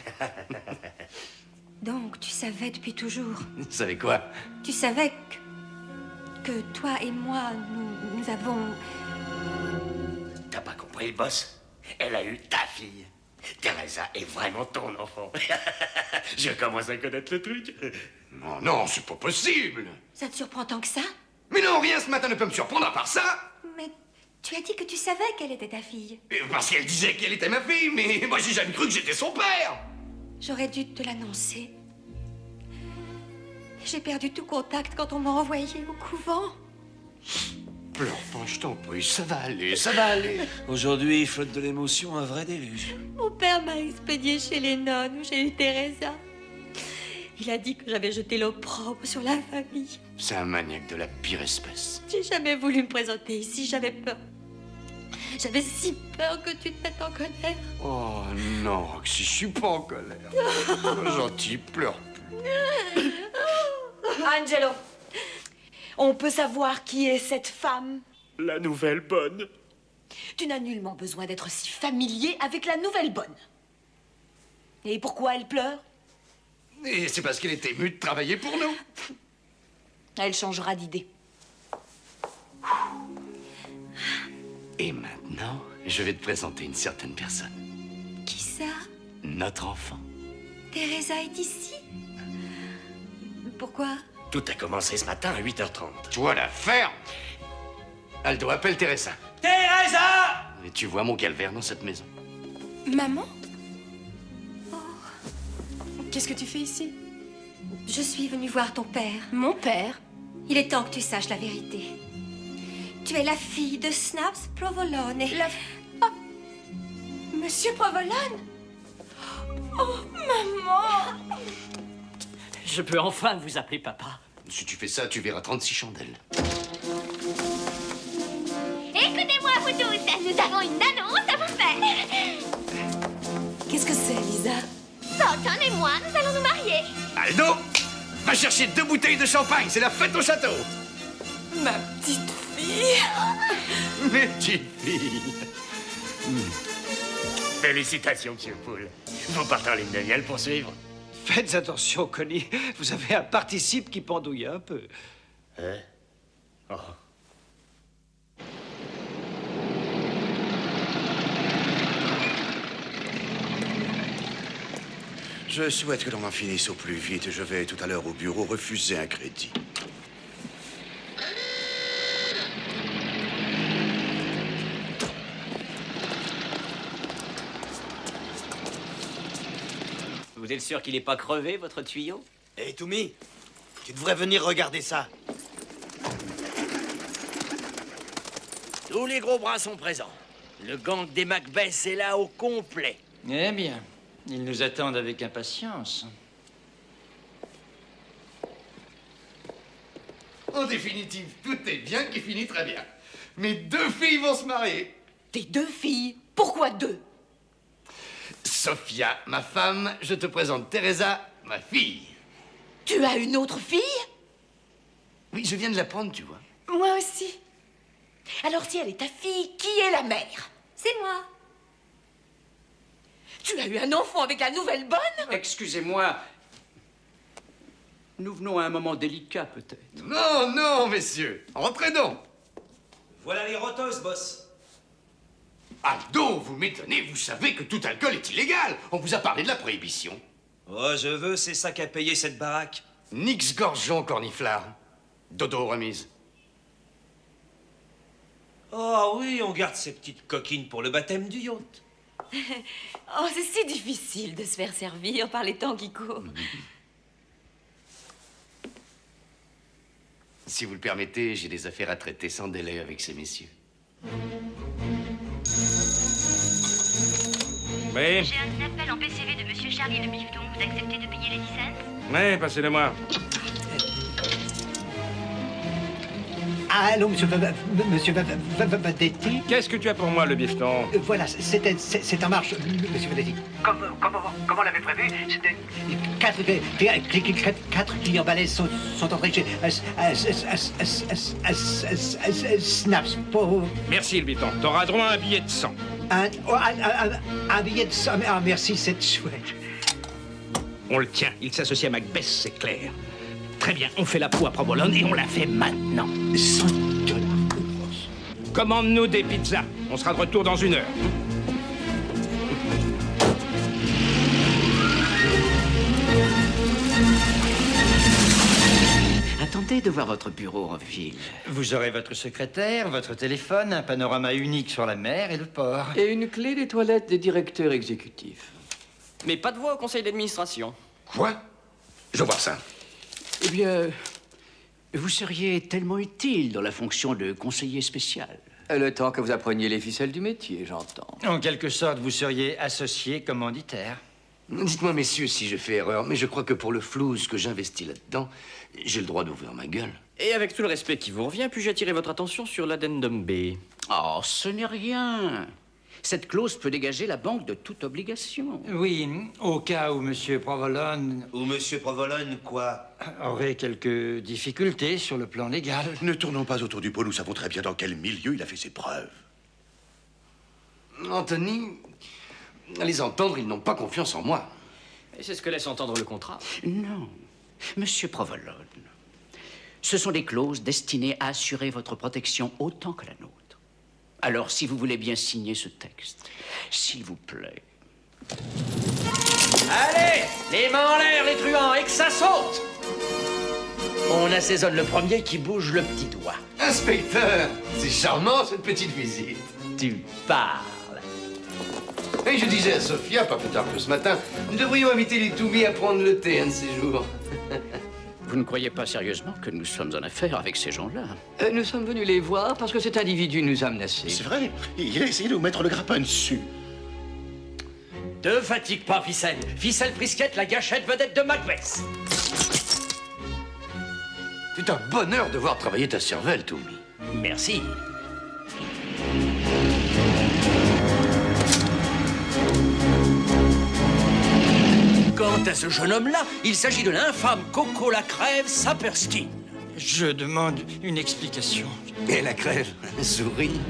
Donc, tu savais depuis toujours. Vous savez quoi? Tu savais que toi et moi, nous avons... T'as pas compris, boss? Elle a eu ta fille. Teresa est vraiment ton enfant. Je commence à connaître le truc. Non, non, c'est pas possible. Ça te surprend tant que ça? Mais non, rien ce matin ne peut me surprendre à part ça. Mais tu as dit que tu savais qu'elle était ta fille. Parce qu'elle disait qu'elle était ma fille, mais moi j'ai jamais cru que j'étais son père. J'aurais dû te l'annoncer. J'ai perdu tout contact quand on m'a envoyé au couvent. Pleure pas, je t'en prie, ça va aller, ça va aller. Aujourd'hui, il flotte de l'émotion, un vrai déluge. Mon père m'a expédié chez les nonnes où j'ai eu Teresa. Il a dit que j'avais jeté l'opprobre sur la famille. C'est un maniaque de la pire espèce. J'ai jamais voulu me présenter ici, j'avais peur. J'avais si peur que tu te mettes en colère. Oh non, Roxy, je suis pas en colère. Gentil, pleure plus. Angelo, on peut savoir qui est cette femme? La nouvelle bonne. Tu n'as nullement besoin d'être si familier avec la nouvelle bonne. Et pourquoi elle pleure? Et c'est parce qu'elle est émue de travailler pour nous. Elle changera d'idée. Et maintenant, je vais te présenter une certaine personne. Qui ça? Notre enfant. Teresa est ici? Pourquoi? Tout a commencé ce matin à 8h30. Toi, la ferme. Aldo, appelle Teresa. Teresa! Et tu vois mon calvaire dans cette maison. Maman? Qu'est-ce que tu fais ici? Je suis venue voir ton père. Mon père? Il est temps que tu saches la vérité. Tu es la fille de Snaps Provolone. Monsieur Provolone? Oh, maman! Je peux enfin vous appeler papa. Si tu fais ça, tu verras 36 chandelles. Écoutez-moi, vous tous, nous avons une annonce à vous faire. Qu'est-ce que c'est, Lisa? Thornton et moi, nous allons nous marier. Aldo, va chercher 2 bouteilles de champagne, c'est la fête au château. Ma petite fille. Mes petites filles. Félicitations, monsieur Poole. Vous partez en ligne de miel pour suivre. Faites attention, Connie. Vous avez un participe qui pendouille un peu. Hein? Oh. Je souhaite que l'on en finisse au plus vite. Je vais tout à l'heure au bureau refuser un crédit. Vous êtes sûr qu'il n'est pas crevé, votre tuyau? Hé, Toumi, tu devrais venir regarder ça. Tous les gros bras sont présents. Le gang des Macbeth est là au complet. Eh bien, ils nous attendent avec impatience. En définitive, tout est bien qui finit très bien. Mes 2 filles vont se marier. Tes 2 filles? Pourquoi 2? Sophia, ma femme, je te présente Teresa, ma fille. Tu as une autre fille? Oui, je viens de l'apprendre, tu vois. Moi aussi. Alors si elle est ta fille, qui est la mère? C'est moi. Tu as eu un enfant avec la nouvelle bonne? Excusez-moi. Nous venons à un moment délicat, peut-être. Non, non, messieurs. Rentrez donc. Voilà les rotos, boss. Aldo, vous m'étonnez, vous savez que tout alcool est illégal. On vous a parlé de la prohibition. Oh, je veux, c'est ça qu'a payé cette baraque. Nix gorgeon, corniflard. Dodo remise. Oh oui, on garde ces petites coquines pour le baptême du yacht. Oh, c'est si difficile de se faire servir par les temps qui courent. Si vous le permettez, j'ai des affaires à traiter sans délai avec ces messieurs. Oui. J'ai un appel en PCV de Monsieur Charlie Le Bifton. Vous acceptez de payer les 10 cents? Oui, passez-le-moi. Allô, monsieur Vadetti? Qu'est-ce que tu as pour moi, le bifton? Voilà, c'est en marche, monsieur Vadetti. Comment on l'avait prévu, c'était... Quatre clients balèzes sont entrés chez... Snaps pour... Merci, le bifton. T'auras droit à un billet de 100. Un billet de 100... Ah, merci, c'est chouette. On le tient. Il s'associe à Macbeth, c'est clair. Très bien, on fait la proue à Provolone et on la fait maintenant. 100 $. Commande-nous des pizzas. On sera de retour dans 1 heure. Attendez de voir votre bureau en ville. Vous aurez votre secrétaire, votre téléphone, un panorama unique sur la mer et le port. Et une clé des toilettes des directeurs exécutifs. Mais pas de voix au conseil d'administration. Quoi? Je veux voir ça. Eh bien, vous seriez tellement utile dans la fonction de conseiller spécial. Le temps que vous appreniez les ficelles du métier, j'entends. En quelque sorte, vous seriez associé commanditaire. Dites-moi, messieurs, si je fais erreur, mais je crois que pour le flouze que j'investis là-dedans, j'ai le droit d'ouvrir ma gueule. Et avec tout le respect qui vous revient, puis-je attirer votre attention sur l'addendum B? Oh, ce n'est rien. Cette clause peut dégager la banque de toute obligation. Oui, au cas où Monsieur Provolone... Ou Monsieur Provolone, quoi? Aurait quelques difficultés sur le plan légal. Ne tournons pas autour du pot, nous savons très bien dans quel milieu il a fait ses preuves. Anthony, à les entendre, ils n'ont pas confiance en moi. Et c'est ce que laisse entendre le contrat. Non, Monsieur Provolone. Ce sont des clauses destinées à assurer votre protection autant que la nôtre. Alors, si vous voulez bien signer ce texte, s'il vous plaît. Allez, les mains en l'air, les truands, et que ça saute! On assaisonne le premier qui bouge le petit doigt. Inspecteur, c'est charmant cette petite visite. Tu parles. Et je disais à Sophia, pas plus tard que ce matin, nous devrions inviter les Toumis à prendre le thé un de ces jours. Vous ne croyez pas sérieusement que nous sommes en affaire avec ces gens-là? Nous sommes venus les voir parce que cet individu nous a menacés. C'est vrai, il a essayé de vous mettre le grappin dessus. Te fatigue pas, Ficelle. Ficelle Brisquette, la gâchette vedette de Macbeth. C'est un bonheur de voir travailler ta cervelle, Toumi. Merci. Quant à ce jeune homme-là, il s'agit de l'infâme Coco la Crève Saperstein. Je demande une explication. Et la crève, souris.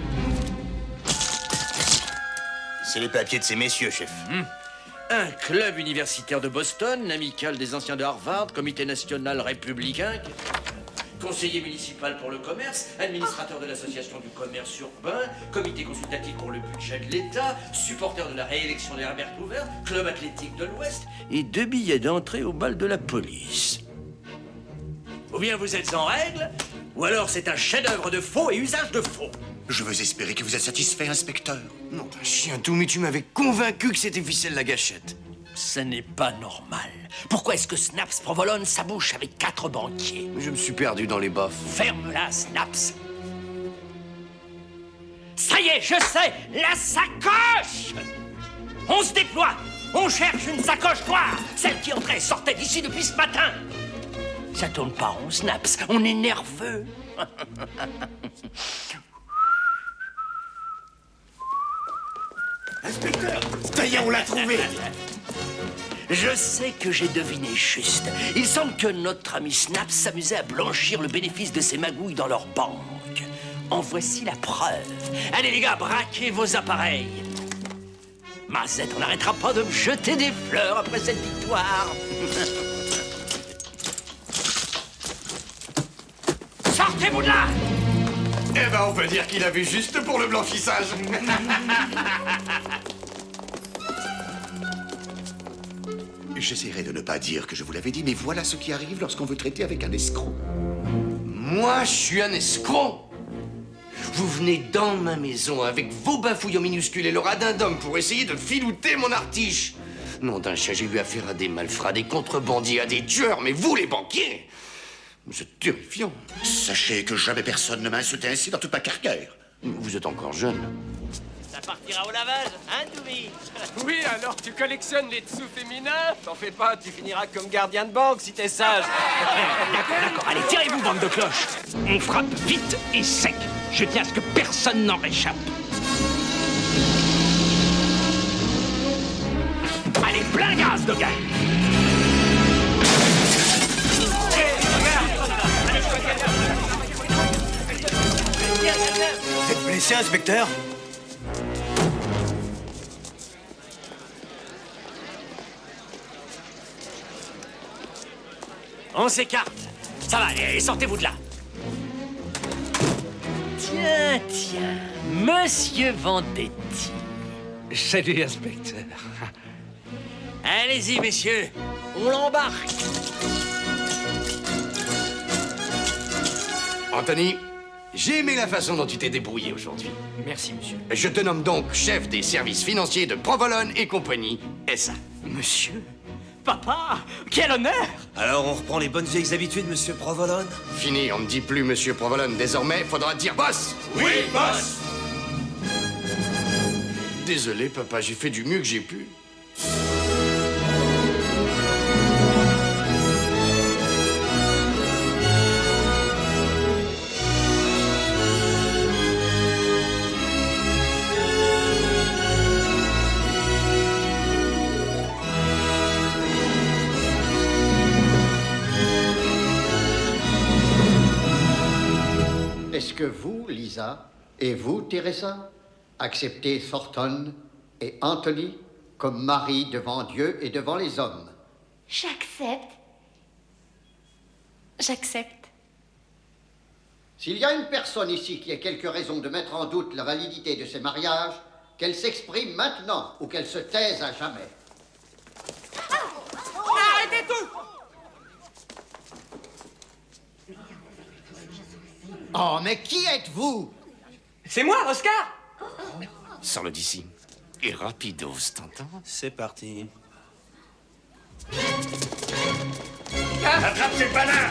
C'est les papiers de ces messieurs, chef. Un club universitaire de Boston, l'amicale des anciens de Harvard, comité national républicain, conseiller municipal pour le commerce, administrateur de l'association du commerce urbain, comité consultatif pour le budget de l'État, supporter de la réélection de Herbert Hoover, club athlétique de l'Ouest et 2 billets d'entrée au bal de la police. Ou bien vous êtes en règle, ou alors c'est un chef-d'œuvre de faux et usage de faux. Je veux espérer que vous êtes satisfait, inspecteur. Non, un chien, Toumi, tu m'avais convaincu que c'était Ficelle la gâchette. Ce n'est pas normal. Pourquoi est-ce que Snaps Provolone s'abouche avec 4 banquiers? Je me suis perdu dans les baffes. Ferme-la, Snaps. Ça y est, je sais, la sacoche! On se déploie. On cherche une sacoche noire. Celle qui entrait et sortait d'ici depuis ce matin. Ça tourne pas rond, Snaps. On est nerveux. Inspecteur, ça y est, on l'a trouvé. Je sais que j'ai deviné juste. Il semble que notre ami Snap s'amusait à blanchir le bénéfice de ses magouilles dans leur banque. En voici la preuve. Allez les gars, braquez vos appareils. Mazette, on n'arrêtera pas de me jeter des fleurs après cette victoire. Sortez-vous de là! Eh ben, on peut dire qu'il a vu juste pour le blanchissage. J'essaierai de ne pas dire que je vous l'avais dit, mais voilà ce qui arrive lorsqu'on veut traiter avec un escroc. Moi, je suis un escroc. Vous venez dans ma maison avec vos bafouillons minuscules et le radin d'homme pour essayer de filouter mon artiche. Nom d'un chien, j'ai eu affaire à des malfrats, des contrebandiers, à des tueurs, mais vous, les banquiers, vous êtes terrifiants. Sachez que jamais personne ne m'a insulté ainsi dans toute ma carrière. Vous êtes encore jeune. Ça partira au lavage, hein, Toubi? Oui, alors tu collectionnes les dessous féminins? T'en fais pas, tu finiras comme gardien de banque si t'es sage. D'accord, allez, tirez-vous, bande de cloches. On frappe vite et sec. Je tiens à ce que personne n'en réchappe. Allez, plein gaz, de gars. Vous êtes blessé, inspecteur? On s'écarte. Ça va, allez, sortez-vous de là. Tiens, Monsieur Vendetti. Salut, inspecteur. Allez-y, messieurs, on l'embarque. Anthony, j'ai aimé la façon dont tu t'es débrouillé aujourd'hui. Merci, monsieur. Je te nomme donc chef des services financiers de Provolone et compagnie, SA. Monsieur? Papa, quel honneur! Alors, on reprend les bonnes vieilles habitudes, monsieur Provolone? Fini, on ne dit plus monsieur Provolone. Désormais, faudra dire boss. Oui, boss. Désolé, papa, j'ai fait du mieux que j'ai pu. Est-ce que vous, Lisa, et vous, Teresa, acceptez Thornton et Anthony comme mari devant Dieu et devant les hommes? J'accepte. J'accepte. S'il y a une personne ici qui ait quelque raison de mettre en doute la validité de ces mariages, qu'elle s'exprime maintenant ou qu'elle se taise à jamais. Arrêtez tout! Oh, mais qui êtes-vous? C'est moi, Oscar! Sors-le d'ici. Et rapidos, t'entends? C'est parti. Attrape ces banins!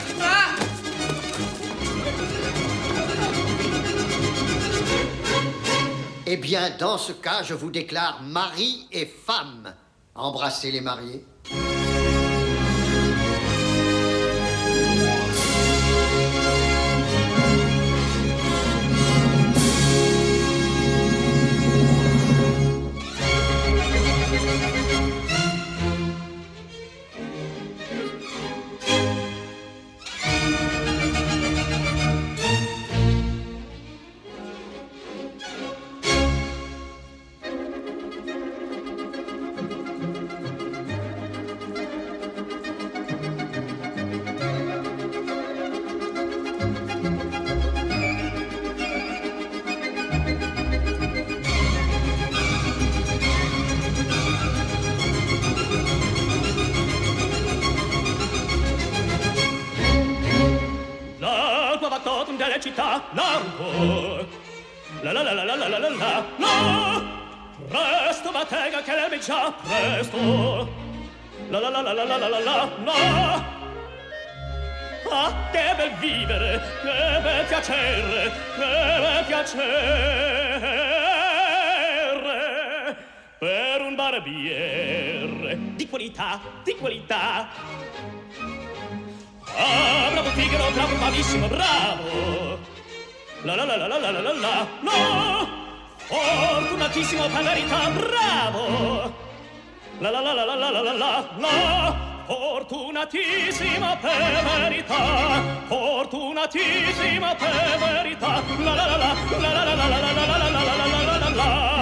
Eh bien, dans ce cas, je vous déclare mari et femme. Embrassez les mariés. delle città, l'ancor. La la la la la la la la la la. Presto battega che l'ebbe già presto. La la la la la la la la la la. Ah, che bel vivere, che bel piacere, che bel piacere per un barbiere di qualità, di qualità. Ah, bravo Figaro, bravo, bravissimo, bravo. La la la la la la la la la. fortunatissimo per verità, bravo! La la la la la la la la la, fortunatissima per verità, fortunatissima per verità, la la la la la la la la la la la la la la la la.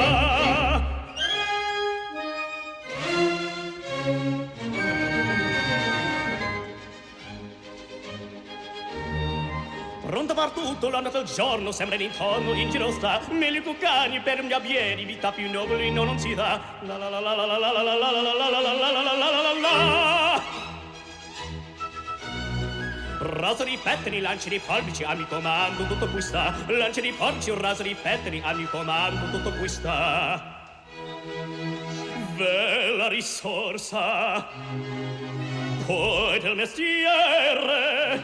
Pronto per tutto, la notte e il giorno sembra intorno, in giro sta, meglio cuccagni per mia bieri, vita più nobile non si dà. La la la la la la la la la la la la la la la la. Raso di pettini, lanci di pollici, a mio comando tutto qui sta. Lanci di pollici, un raso di pettini, a mio comando tutto qui sta. Bella risorsa, poi del mestiere,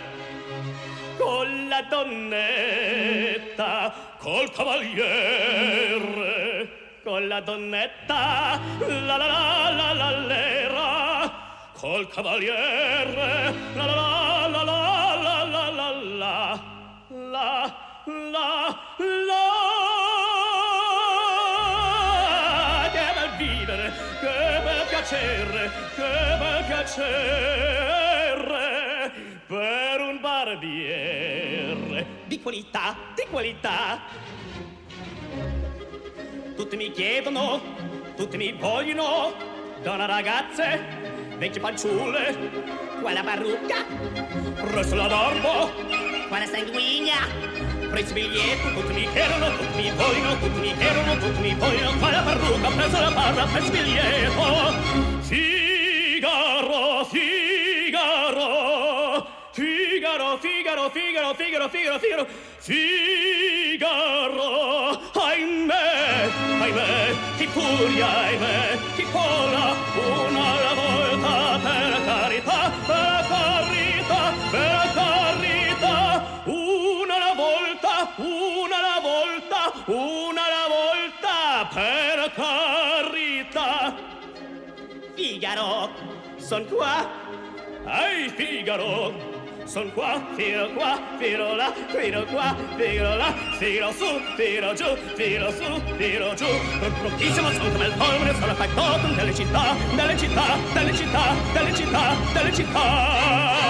con la donnetta, col cavaliere, con la donnetta, la la la la la l'era, col cavaliere, la la la la la la la la la la la la. Che bel vivere, che bel piacere, che bel piacere per un barbiere di qualità, di qualità. Tutti mi chiedono, tutti mi vogliono, donne ragazze, vecchie fanciulle, quella parrucca, rosso la barba, quella sanguigna, prezzo biglietto, tutti mi chiedono, tutti mi vogliono, tutti mi chiedono, tutti mi vogliono, quella parrucca, prezzo la barba, prezzo biglietto. Figaro, Figaro, Figaro, Figaro, Figaro, Figaro, Figaro, Figaro, Figaro, ahimè, ahimè, chi furia, ahimè, chi cola, una alla volta, per carità, per carità, per carità, una alla volta, una alla volta, una alla volta, per carità. Figaro, son qua, ehi Figaro, son qua, filo là, filo qua, filo là, filo su, filo giù, filo su, filo giù. Prontissimo, son come il polvere, sono factotum delle città, delle città, delle città, delle città, delle città.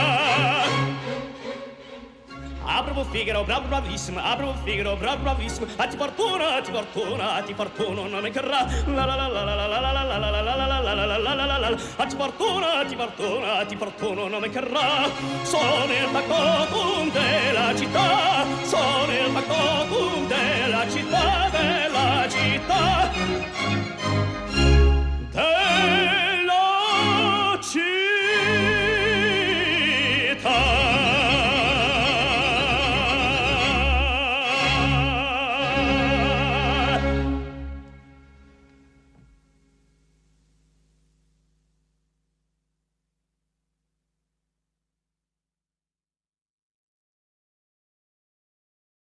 Bravo Figaro, bravo bravissimo, bravo Figaro, bravo bravissimo. A ti fortuna, a ti fortuna, a ti fortuna, non mi carrà. La la la la la la la la la la la la la la la la la la la. A ti fortuna, a ti fortuna, a ti fortuna, non mi carrà. Sono il factotum della città, sono il factotum della città, della città.